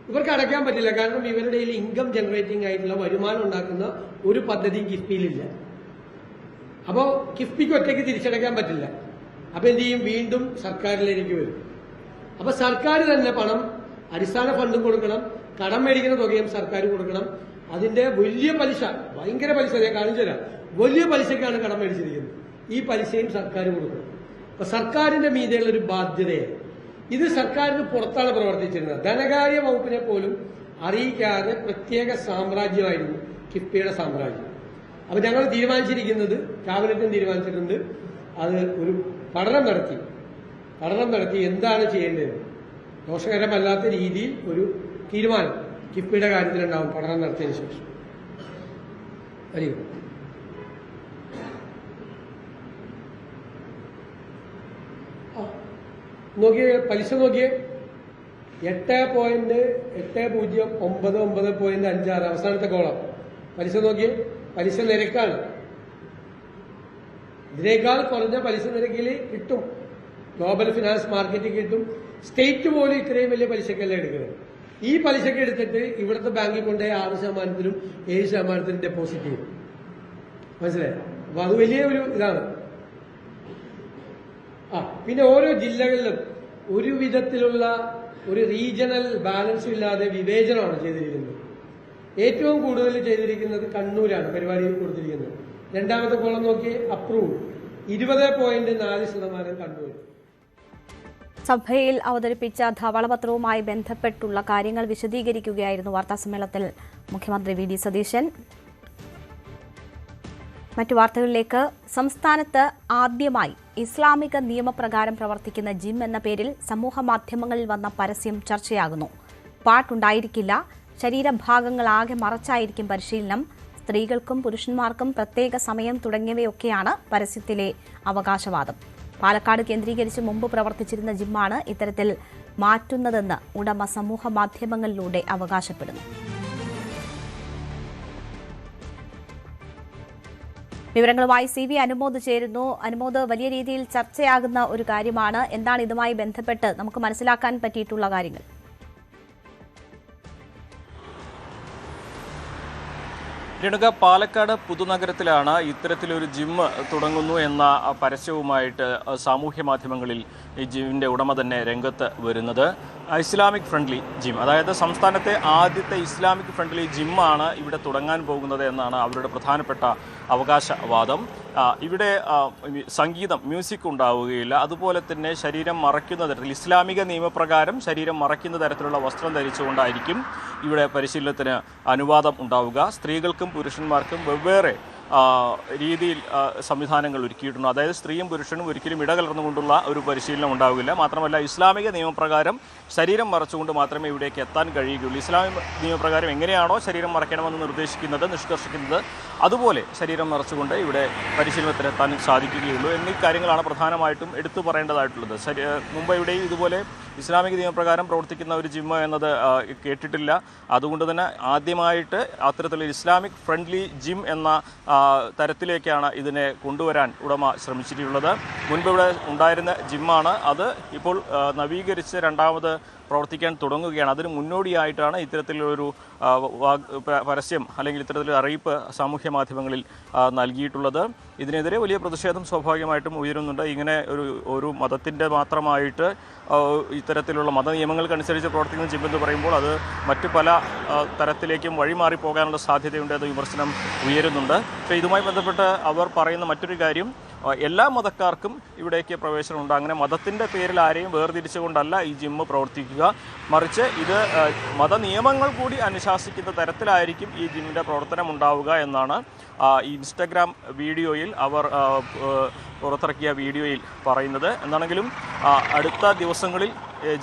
ഇവർക്ക് അടയ്ക്കാൻ പറ്റില്ല. കാരണം ഇവരുടെ ഇൻകം ജനറേറ്റിംഗ് ആയിട്ടുള്ള വരുമാനം ഉണ്ടാക്കുന്ന ഒരു പദ്ധതിയും കിഫ്ബിയിലില്ല. അപ്പോൾ കിഫ്ബിക്ക് ഒറ്റയ്ക്ക് തിരിച്ചടയ്ക്കാൻ പറ്റില്ല. അപ്പൊ എന്ത് ചെയ്യും? വീണ്ടും സർക്കാരിലേക്ക് വരും. അപ്പൊ സർക്കാർ തന്നെ പണം അടിസ്ഥാന ഫണ്ടും കൊടുക്കണം, കടം മേടിക്കുന്ന തുകയും സർക്കാർ കൊടുക്കണം. അതിന്റെ വലിയ പലിശ, ഭയങ്കര പലിശ, ഞാൻ കാണിച്ചു തരാം. വലിയ പലിശക്കാണ് കടം മേടിച്ചിരിക്കുന്നത്. ഈ പലിശയും സർക്കാർ കൊടുക്കണം. അപ്പൊ സർക്കാരിന്റെ മീതെയുള്ള ഒരു ബാധ്യതയാണ്. ഇത് സർക്കാരിന് പുറത്താണ് പ്രവർത്തിച്ചിരുന്നത്. ധനകാര്യ വകുപ്പിനെ പോലും അറിയിക്കാതെ പ്രത്യേക സാമ്രാജ്യമായിരുന്നു കിഫ്ബിയുടെ സാമ്രാജ്യം. അപ്പൊ ഞങ്ങൾ തീരുമാനിച്ചിരിക്കുന്നത്, ക്യാബിനറ്റും തീരുമാനിച്ചിട്ടുണ്ട്, അത് ഒരു പഠനം നടത്തി എന്താണ് ചെയ്യേണ്ടത്, ദോഷകരമല്ലാത്ത രീതിയിൽ ഒരു തീരുമാനം കിഫ്ബിയുടെ കാര്യത്തിലുണ്ടാവും പഠനം നടത്തിയതിനു ശേഷം. നോക്കിയേ, പലിശ നോക്കിയേ, 8.809.56 അവസാനത്തെ കോളം. പലിശ നോക്കിയേ, പലിശ നിരക്കാണ്. ഇതിനേക്കാൾ കുറഞ്ഞ പലിശ നിരക്കിൽ കിട്ടും, ഗ്ലോബൽ ഫിനാൻസ് മാർക്കറ്റിൽ കിട്ടും. സ്റ്റേറ്റ് പോലും ഇത്രയും വലിയ പലിശക്കല്ല എടുക്കുന്നത്. ഈ പലിശക്ക് എടുത്തിട്ട് ഇവിടുത്തെ ബാങ്കിൽ കൊണ്ടുപോയി 6%-7% 7% ഡെപ്പോസിറ്റ് ചെയ്യും. മനസ്സിലായോ? അപ്പൊ അത് വലിയ ഒരു ഇതാണ്. പിന്നെ ഓരോ ജില്ലകളിലും ഒരു വിധത്തിലുള്ള ഒരു റീജിയണൽ ബാലൻസും ഇല്ലാതെ വിവേചനമാണ് ചെയ്തിരിക്കുന്നത്. ഏറ്റവും കൂടുതൽ ചെയ്തിരിക്കുന്നത് കണ്ണൂരാണ് പരിപാടിയിൽ കൊടുത്തിരിക്കുന്നത്. രണ്ടാമത്തെ കോളം നോക്കി, അപ്രൂവ് 20.4% കണ്ണൂർ. സഭയിൽ അവതരിപ്പിച്ച ധവളപത്രവുമായി ബന്ധപ്പെട്ടുള്ള കാര്യങ്ങൾ വിശദീകരിക്കുകയായിരുന്നു വാർത്താസമ്മേളനത്തിൽ മുഖ്യമന്ത്രി വി ഡി സതീശൻ. മറ്റു വാർത്തകളിലേക്ക്. സംസ്ഥാനത്ത് ആദ്യമായി ഇസ്ലാമിക നിയമപ്രകാരം പ്രവർത്തിക്കുന്ന ജിം എന്ന പേരിൽ സമൂഹമാധ്യമങ്ങളിൽ വന്ന പരസ്യം ചർച്ചയാകുന്നു. പാട്ടുണ്ടായിരിക്കില്ല, ശരീരഭാഗങ്ങളാകെ മറച്ചായിരിക്കും പരിശീലനം, സ്ത്രീകൾക്കും പുരുഷന്മാർക്കും പ്രത്യേക സമയം തുടങ്ങിയവയൊക്കെയാണ് പരസ്യത്തിലെ അവകാശവാദം. പാലക്കാട് കേന്ദ്രീകരിച്ച് മുമ്പ് പ്രവർത്തിച്ചിരുന്ന ജിമ്മാണ് ഇത്തരത്തിൽ മാറ്റുന്നതെന്ന് ഉടമ സമൂഹമാധ്യമങ്ങളിലൂടെ അവകാശപ്പെടുന്നു. വിവരങ്ങളുമായി CV അനുമോദ് ചേരുന്നു. അനുമോദ്, വലിയ രീതിയിൽ ചർച്ചയാകുന്ന ഒരു കാര്യമാണ്. എന്താണ് ഇതുമായി ബന്ധപ്പെട്ട് നമുക്ക് മനസ്സിലാക്കാൻ പറ്റിയിട്ടുള്ള കാര്യങ്ങൾ? രേണുക, പാലക്കാട് പുതുനഗരത്തിലാണ് ഇത്തരത്തിലൊരു ജിം തുടങ്ങുന്നു എന്ന പരസ്യവുമായിട്ട് സാമൂഹ്യ മാധ്യമങ്ങളിൽ ഈ ജിമ്മിൻ്റെ ഉടമ തന്നെ രംഗത്ത് വരുന്നത്. ഇസ്ലാമിക് ഫ്രണ്ട്ലി ജിം, അതായത് സംസ്ഥാനത്തെ ആദ്യത്തെ ഇസ്ലാമിക് ഫ്രണ്ട്ലി ജിമ്മാണ് ഇവിടെ തുടങ്ങാൻ പോകുന്നത് എന്നാണ് അവരുടെ പ്രധാനപ്പെട്ട അവകാശവാദം. ഇവിടെ സംഗീതം, മ്യൂസിക് ഉണ്ടാവുകയില്ല. അതുപോലെ തന്നെ ശരീരം മറയ്ക്കുന്ന തരത്തിൽ, ഇസ്ലാമിക നിയമപ്രകാരം ശരീരം മറയ്ക്കുന്ന തരത്തിലുള്ള വസ്ത്രം ധരിച്ചുകൊണ്ടായിരിക്കും ഇവിടെ പരിശീലനത്തിന് അനുവാദം ഉണ്ടാവുക. സ്ത്രീകൾക്കും പുരുഷന്മാർക്കും വെവ്വേറെ രീതിയിൽ സംവിധാനങ്ങൾ ഒരുക്കിയിട്ടുണ്ട്. അതായത് സ്ത്രീയും പുരുഷനും ഒരിക്കലും ഇടകലർന്നുകൊണ്ടുള്ള ഒരു പരിശീലനം ഉണ്ടാവില്ല. മാത്രമല്ല ഇസ്ലാമിക നിയമപ്രകാരം ശരീരം മറച്ചുകൊണ്ട് മാത്രമേ ഇവിടേക്ക് എത്താൻ കഴിയുകയുള്ളൂ. ഇസ്ലാമിക നിയമപ്രകാരം എങ്ങനെയാണോ ശരീരം മറയ്ക്കണമെന്ന് നിഷ്കർഷിക്കുന്നത് അതുപോലെ ശരീരം മറച്ചുകൊണ്ട് ഇവിടെ പരിശീലനത്തിനെത്താൻ സാധിക്കുകയുള്ളൂ എന്നീ കാര്യങ്ങളാണ് പ്രധാനമായിട്ടും എടുത്തു പറയേണ്ടതായിട്ടുള്ളത്. മുംബൈയുടെയും ഇതുപോലെ ഇസ്ലാമിക നിയമപ്രകാരം പ്രവർത്തിക്കുന്ന ഒരു ജിമ്മ് എന്നത് കേട്ടിട്ടില്ല. അതുകൊണ്ട് തന്നെ ആദ്യമായിട്ട് അത്തരത്തിലുള്ള ഇസ്ലാമിക് ഫ്രണ്ട്ലി ജിം എന്ന തരത്തിലേക്കാണ് ഇതിനെ കൊണ്ടുവരാൻ ഉടമ ശ്രമിച്ചിട്ടുള്ളത്. മുൻപ് ഇവിടെ ഉണ്ടായിരുന്ന ജിമ്മാണ് അത് ഇപ്പോൾ നവീകരിച്ച് രണ്ടാമത് പ്രവർത്തിക്കാൻ തുടങ്ങുകയാണ്. അതിന് മുന്നോടിയായിട്ടാണ് ഇത്തരത്തിലൊരു പരസ്യം അല്ലെങ്കിൽ ഇത്തരത്തിലൊരു അറിയിപ്പ് സാമൂഹ്യ മാധ്യമങ്ങളിൽ നൽകിയിട്ടുള്ളത്. ഇതിനെതിരെ വലിയ പ്രതിഷേധം സ്വാഭാവികമായിട്ടും ഉയരുന്നുണ്ട്. ഇങ്ങനെ ഒരു മതത്തിൻ്റെ മാത്രമായിട്ട് ഇത്തരത്തിലുള്ള മത നിയമങ്ങൾക്കനുസരിച്ച് പ്രവർത്തിക്കുന്ന ജിം എന്ന് പറയുമ്പോൾ അത് മറ്റു പല തരത്തിലേക്കും വഴിമാറി പോകാനുള്ള സാധ്യതയുണ്ട് എന്ന വിമർശനം ഉയരുന്നുണ്ട്. പക്ഷേ ഇതുമായി ബന്ധപ്പെട്ട് അവർ പറയുന്ന മറ്റൊരു കാര്യം, എല്ലാ മതക്കാർക്കും ഇവിടേക്ക് പ്രവേശനമുണ്ട്. അങ്ങനെ മതത്തിൻ്റെ പേരിൽ ആരെയും വേർതിരിച്ചുകൊണ്ടല്ല ഈ ജിമ്മ് പ്രവർത്തിക്കുക, മറിച്ച് ഇത് മത നിയമങ്ങൾ കൂടി അനുശാസിക്കുന്ന തരത്തിലായിരിക്കും ഈ ജിമ്മിൻ്റെ പ്രവർത്തനം ഉണ്ടാവുക എന്നാണ് ഈ ഇൻസ്റ്റഗ്രാം വീഡിയോയിൽ അവർ പുറത്തിറക്കിയ വീഡിയോയിൽ പറയുന്നത്. എന്താണെങ്കിലും അടുത്ത ദിവസങ്ങളിൽ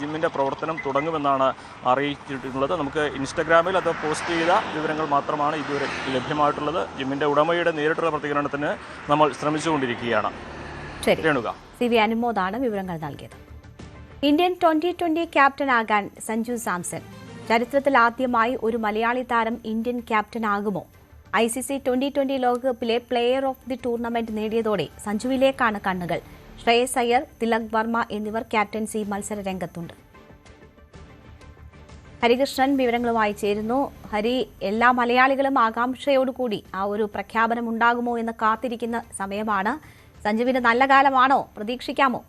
ജിമ്മിൻ്റെ പ്രവർത്തനം തുടങ്ങുമെന്നാണ് അറിയിച്ചിട്ടുള്ളത്. നമുക്ക് ഇൻസ്റ്റഗ്രാമിൽ അത് പോസ്റ്റ് ചെയ്ത വിവരങ്ങൾ മാത്രമാണ് ഇതുവരെ ലഭ്യമായിട്ടുള്ളത്. ജിമ്മിൻ്റെ ഉടമയുടെ നേരിട്ടുള്ള പ്രതികരണത്തിന് നമ്മൾ ശ്രമിച്ചുകൊണ്ടിരിക്കുകയാണ്. രേണുക, CV അനുമോദാണ് വിവരങ്ങൾ നൽകിയത്. ഇന്ത്യൻ T20 ക്യാപ്റ്റനാകാൻ സഞ്ജു സാംസൺ. ചരിത്രത്തിൽ ആദ്യമായി ഒരു മലയാളി താരം ഇന്ത്യൻ ക്യാപ്റ്റനാകുമോ? ICC T20 ലോകകപ്പിലെ പ്ലെയർ ഓഫ് ദി ടൂർണമെന്റ് നേടിയതോടെ സഞ്ജുവിലേക്കാണ് കണ്ണുകൾ. ശ്രേയസ് അയ്യർ, തിലക് വർമ്മ എന്നിവർ ക്യാപ്റ്റൻസി മത്സര രംഗത്തുണ്ട്. ഹരികൃഷ്ണൻ വിവരങ്ങളുമായി ചേരുന്നു. ഹരി, എല്ലാ മലയാളികളും ആകാംക്ഷയോടുകൂടി ആ ഒരു പ്രഖ്യാപനം ഉണ്ടാകുമോ എന്ന് കാത്തിരിക്കുന്ന സമയമാണ്. സഞ്ജുവിന് നല്ല കാലമാണോ? പ്രതീക്ഷിക്കാമോ?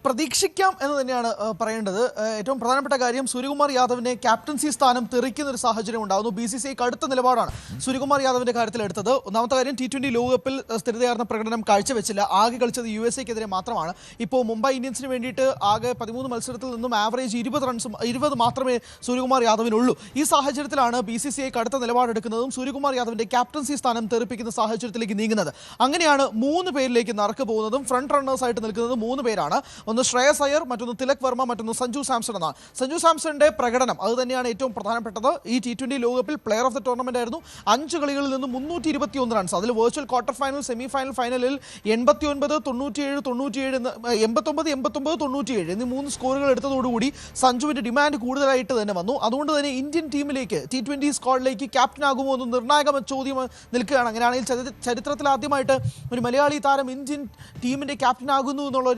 പ്രതീക്ഷിക്കാം എന്ന് തന്നെയാണ് പറയേണ്ടത്. ഏറ്റവും പ്രധാനപ്പെട്ട കാര്യം, സൂര്യകുമാർ യാദവിനെ ക്യാപ്റ്റൻസി സ്ഥാനം തെറിക്കുന്ന ഒരു സാഹചര്യം ഉണ്ടാകുന്നു. BCCI കടുത്ത നിലപാടാണ് സൂര്യകുമാർ യാദവിന്റെ കാര്യത്തിൽ എടുത്തത്. ഒന്നാമത്തെ കാര്യം, T20 ലോകകപ്പിൽ സ്ഥിരതയാർന്ന പ്രകടനം കാഴ്ചവെച്ചില്ല. ആകെ കളിച്ചത് USAക്കെതിരെ മാത്രമാണ്. ഇപ്പോൾ മുംബൈ ഇന്ത്യൻസിന് വേണ്ടിയിട്ട് ആകെ 13 മത്സരത്തിൽ നിന്നും ആവറേജ് 20 മാത്രമേ സൂര്യകുമാർ യാദവിനുള്ളൂ. ഈ സാഹചര്യത്തിലാണ് BCCI കടുത്ത നിലപാടെടുക്കുന്നതും സൂര്യകുമാർ യാദവിന്റെ ക്യാപ്റ്റൻസി സ്ഥാനം തെറിപ്പിക്കുന്ന സാഹചര്യത്തിലേക്ക് നീങ്ങുന്നത്. അങ്ങനെയാണ് 3 പേരിലേക്ക് നറുക്ക് പോകുന്നതും. ഫ്രണ്ട് റണ്ണേഴ്സായിട്ട് നിൽക്കുന്നത് 3 പേരാണ്. ഒന്ന് ശ്രേയസ് അയ്യർ, മറ്റൊന്ന് തിലക് വർമ്മ, മറ്റൊന്ന് സഞ്ജു സാംസൺ എന്നാണ്. സഞ്ജു സാംസണിന്റെ പ്രകടനം അത് തന്നെയാണ് ഏറ്റവും പ്രധാനപ്പെട്ടത്. ഈ T20 ലോകകപ്പിൽ പ്ലെയർ ഓഫ് ദ ടൂർണമെന്റ് ആയിരുന്നു. 5 കളികളിൽ നിന്ന് 321 റൺസ്. അതിൽ virtual quarter final, semi final, ഫൈനലിൽ 89, 97, 97, 89, 97 എന്നീ 3 സ്കോറുകൾ എടുത്തതോടുകൂടി സഞ്ജുവിന്റെ ഡിമാൻഡ് കൂടുതലായിട്ട് തന്നെ വന്നു. അതുകൊണ്ട് തന്നെ ഇന്ത്യൻ ടീമിലേക്ക് T20 സ്ക്വാഡിലേക്ക് ക്യാപ്റ്റൻ ആകുമോ എന്ന് നിർണായക ചോദ്യം നിൽക്കുകയാണ്. അങ്ങനെയാണെങ്കിൽ ചരിത്രത്തിൽ ആദ്യമായിട്ട് ഒരു മലയാളി താരം ഇന്ത്യൻ ടീമിന്റെ ക്യാപ്റ്റൻ ആകുന്നു എന്നുള്ള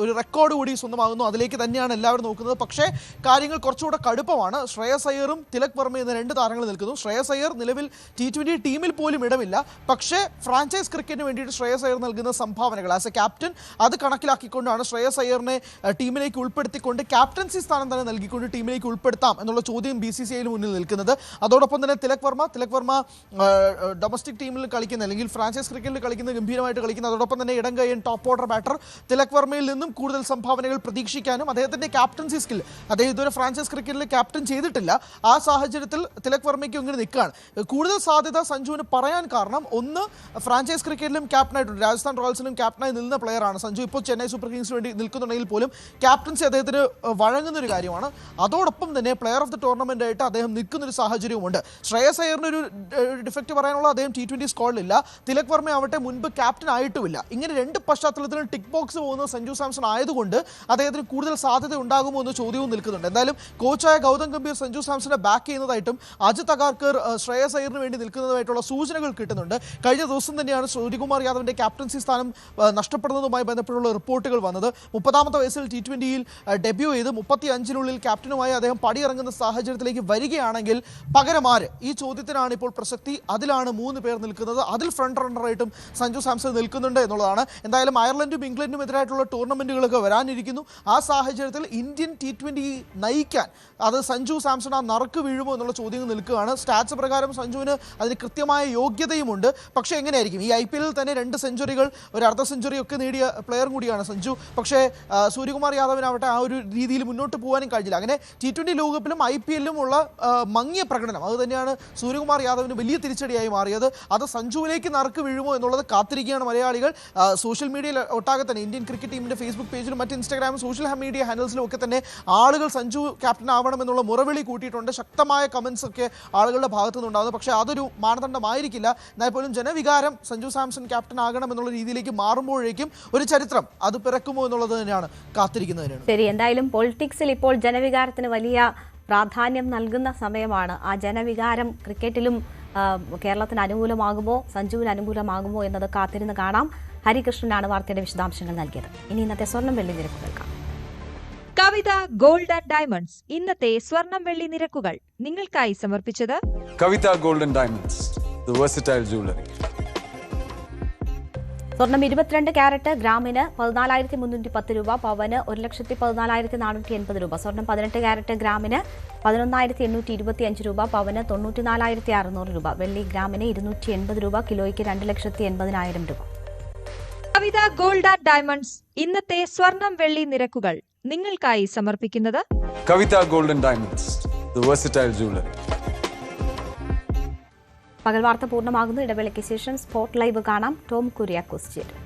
ഒരു റെക്കോർഡ് കൂടി സ്വന്തമാകുന്നു. അതിലേക്ക് തന്നെയാണ് എല്ലാവരും നോക്കുന്നത്. പക്ഷേ കാര്യങ്ങൾ കുറച്ചുകൂടെ കടുപ്പമാണ്. ശ്രേയസ് അയ്യറും തിലക് വർമ്മ എന്ന 2 താരങ്ങൾ നിൽക്കുന്നു. ശ്രേയസ് അയ്യർ നിലവിൽ T20 ടീമിൽ പോലും ഇടമില്ല. പക്ഷേ ഫ്രാഞ്ചൈസ് ക്രിക്കറ്റിന് വേണ്ടിയിട്ട് ശ്രേയസ് അയ്യർ നൽകുന്ന സംഭാവനകൾ ആസ് എ ക്യാപ്റ്റൻ അത് കണക്കിലാക്കിക്കൊണ്ടാണ് ശ്രേയസ് അയ്യറിനെ ടീമിലേക്ക് ഉൾപ്പെടുത്തിക്കൊണ്ട് ക്യാപ്റ്റൻസി സ്ഥാനം തന്നെ നൽകിക്കൊണ്ട് ടീമിലേക്ക് ഉൾപ്പെടുത്താം എന്നുള്ള ചോദ്യം BCCIന് മുന്നിൽ നിൽക്കുന്നത്. അതോടൊപ്പം തന്നെ തിലക് വർമ്മ ഡൊമസ്റ്റിക് ടീമിൽ കളിക്കുന്ന അല്ലെങ്കിൽ ഫ്രാഞ്ചൈസ് ക്രിക്കറ്റിൽ കളിക്കുന്ന ഗംഭീരമായിട്ട് കളിക്കുന്ന, അതോടൊപ്പം തന്നെ ഇടംകൈയൻ ടോപ്പ് ഓർഡർ ബാറ്റർ തിലക് വർമ്മയിൽ നിന്നും കൂടുതൽ സംഭാവനകൾ പ്രതീക്ഷിക്കാനും അദ്ദേഹത്തിന്റെ ക്യാപ്റ്റൻസി സ്കിൽ, അദ്ദേഹം ഇതുവരെ ഫ്രാഞ്ചൈസ് ക്രിക്കറ്റിൽ ക്യാപ്റ്റൻ ചെയ്തിട്ടില്ല. ആ സാഹചര്യത്തിൽ തിലക് വർമ്മയ്ക്ക് ഇങ്ങനെ നിൽക്കുകയാണ്. കൂടുതൽ സാധ്യത സഞ്ജുവിന് പറയാൻ കാരണം, ഒന്ന് ഫ്രാഞ്ചൈസ് ക്രിക്കറ്റിലും ക്യാപ്റ്റനായിട്ടുണ്ട്. രാജസ്ഥാൻ റോയൽസിലും ക്യാപ്റ്റനായി നിന്ന പ്ലെയറാണ് സഞ്ജു. ഇപ്പോൾ ചെന്നൈ സൂപ്പർ കിങ്സിന് വേണ്ടി നിൽക്കുന്നുണ്ടെങ്കിൽ പോലും ക്യാപ്റ്റൻസി അദ്ദേഹത്തിന് വഴങ്ങുന്ന ഒരു കാര്യമാണ്. അതോടൊപ്പം തന്നെ പ്ലെയർ ഓഫ് ദി ടൂർണമെന്റ് ആയിട്ട് അദ്ദേഹം നിൽക്കുന്നൊരു സാഹചര്യവുമുണ്ട്. ശ്രേയസ് അയ്യറിന് ഒരു ഡിഫക്റ്റ് പറയാനുള്ള, അദ്ദേഹം T20 സ്ക്വാഡിലില്ല. തിലക് വർമ്മ ആവട്ടെ മുൻപ് ക്യാപ്റ്റൻ ആയിട്ടുമില്ല. ഇങ്ങനെ 2 പശ്ചാത്തലത്തിലും ടിക്ക് ബോക്സ് പോകുന്ന സഞ്ജു സാംസൺ ആയതുകൊണ്ട് അദ്ദേഹത്തിന് കൂടുതൽ സാധ്യത ഉണ്ടാകുമോ എന്ന ചോദ്യവും നിൽക്കുന്നുണ്ട്. എന്തായാലും കോച്ചായ ഗൗതം ഗംഭീർ സഞ്ജു സാംസനെ ബാക്ക് ചെയ്യുന്നതായിട്ടും അജിത് അഗാർക്കർ ശ്രേയസ് അയ്യറിന് വേണ്ടി നിൽക്കുന്നതായിട്ടുള്ള സൂചനകൾ കിട്ടുന്നുണ്ട്. കഴിഞ്ഞ ദിവസം തന്നെയാണ് സൂര്യകുമാർ യാദവിന്റെ ക്യാപ്റ്റൻസി സ്ഥാനം നഷ്ടപ്പെടുന്നതുമായി ബന്ധപ്പെട്ടുള്ള റിപ്പോർട്ടുകൾ വന്നത്. 30ാമത്തെ വയസ്സിൽ T20 ഡെബ്യൂ ചെയ്ത് 35-നുള്ളിൽ ക്യാപ്റ്റനുമായി അദ്ദേഹം പടിയിറങ്ങുന്ന സാഹചര്യത്തിലേക്ക് വരികയാണെങ്കിൽ പകരമാര്? ഈ ചോദ്യത്തിനാണ് ഇപ്പോൾ പ്രസക്തി. അതിലാണ് 3 പേർ നിൽക്കുന്നത്. അതിൽ ഫ്രണ്ട് റണ്ണറായിട്ടും സഞ്ജു സാംസൺ നിൽക്കുന്നുണ്ട് എന്നുള്ളതാണ്. എന്തായാലും അയർലൻഡും ഇംഗ്ലണ്ടും എതിരായിട്ടുള്ള ടൂർണമെന്റുകളൊക്കെ വരാനിരിക്കുന്നു. ആ സാഹചര്യത്തിൽ ഇന്ത്യൻ T20 നയിക്കാൻ അത് സഞ്ജു സാംസൺ ആ നറുക്ക് വീഴുമോ എന്നുള്ള ചോദ്യങ്ങൾ നിൽക്കുകയാണ്. സ്റ്റാറ്റ്സ് പ്രകാരം സഞ്ജുവിന് അതിന് കൃത്യമായ യോഗ്യതയുമുണ്ട്. പക്ഷേ എങ്ങനെയായിരിക്കും? ഈ IPL തന്നെ 2 സെഞ്ചുറികൾ, ഒരു അർദ്ധ സെഞ്ചുറി ഒക്കെ നേടിയ പ്ലെയർ കൂടിയാണ് സഞ്ജു. പക്ഷേ സൂര്യകുമാർ യാദവിനാവട്ടെ ആ ഒരു രീതിയിൽ മുന്നോട്ട് പോകാനും കഴിഞ്ഞില്ല. അങ്ങനെ T20 ലോകകപ്പിലും IPL-ലും ഉള്ള മങ്ങിയ പ്രകടനം അത് തന്നെയാണ് സൂര്യകുമാർ യാദവിന് വലിയ തിരിച്ചടിയായി മാറിയത്. അത് സഞ്ജുവിലേക്ക് നറുക്ക് വീഴുമോ എന്നുള്ളത് കാത്തിരിക്കുകയാണ് മലയാളികൾ. സോഷ്യൽ മീഡിയയിൽ ഒട്ടാകെ തന്നെ ഇന്ത്യൻ ക്രിക്കറ്റ് ടീമിന്റെ ഫേസ്ബുക്ക് പേജിലും മറ്റ് ഇൻസ്റ്റാഗ്രാം സോഷ്യൽ മീഡിയ ഹാൻഡിൽസിലും ഒക്കെ തന്നെ ആളുകൾ സഞ്ജു ക്യാപ്റ്റൻ ആവണമെന്നുള്ള മുറവിളി കൂട്ടിയിട്ടുണ്ട്. ശക്തമായ കമന്റ്സ് ഒക്കെ ആളുകളുടെ ഭാഗത്തു നിന്നുണ്ടാകുന്നു. പക്ഷേ അതൊരു മാനദണ്ഡമായിരിക്കില്ല. എന്നാൽ പോലും ജനവികാരം സഞ്ജു സാംസൺ ക്യാപ്റ്റൻ ആകണം എന്നുള്ള രീതിയിലേക്ക് മാറുമ്പോഴേക്കും ഒരു ചരിത്രം അത് പിറക്കുമോ എന്നുള്ളത് തന്നെയാണ് കാത്തിരിക്കുന്നതിനാണ്. ശരി, എന്തായാലും പൊളിറ്റിക്സിൽ ഇപ്പോൾ ജനവികാരത്തിന് വലിയ പ്രാധാന്യം നൽകുന്ന സമയമാണ്. ആ ജനവികാരം ക്രിക്കറ്റിലും കേരളത്തിന് അനുകൂലമാകുമോ, സഞ്ജുവിന് അനുകൂലമാകുമോ എന്നത് കാത്തിരുന്ന് കാണാം. ഹരികൃഷ്ണനാണ് വാർത്തയുടെ വിശദാംശങ്ങൾ നൽകിയത്. ഇനി ഇന്നത്തെ സ്വർണ്ണം വെള്ളി നിരക്ക് കേൾക്കാം. കവിത ഗോൾഡ് ആൻഡ് ഡയമണ്ട്സ് ഇന്നത്തെ സ്വർണം വെള്ളി നിരക്കുകൾ നിങ്ങൾക്കായി സമർപ്പിച്ചത് Kavitha gold and diamonds, the versatile jewellery. സ്വർണം 22 ക്യാരറ്റ് ഗ്രാമിന് 14,310 രൂപ, പവന് 1,14,480 രൂപ. സ്വർണം 18 ക്യാരറ്റ് ഗ്രാമിന് 11,825 രൂപ, പവന് 94,600 രൂപ. വെള്ളി ഗ്രാമിന് 280 രൂപ, കിലോയ്ക്ക് 2,80,000 രൂപ. കവിത ഗോൾഡ് ആൻഡ് ഡയമണ്ട്സ് ഇന്നത്തെ സ്വർണം വെള്ളി നിരക്കുകൾ നിങ്ങൾക്കായി സമർപ്പിക്കുന്നത് Kavitha gold and diamonds, the versatile jewellery. പകൽ വാർത്ത പൂർണ്ണമാകുന്നു. ഇടവേളയ്ക്ക് ശേഷം സ്പോട്ട് ലൈവ് കാണാം. ടോം കുര്യാക്കോസ് ചേരും.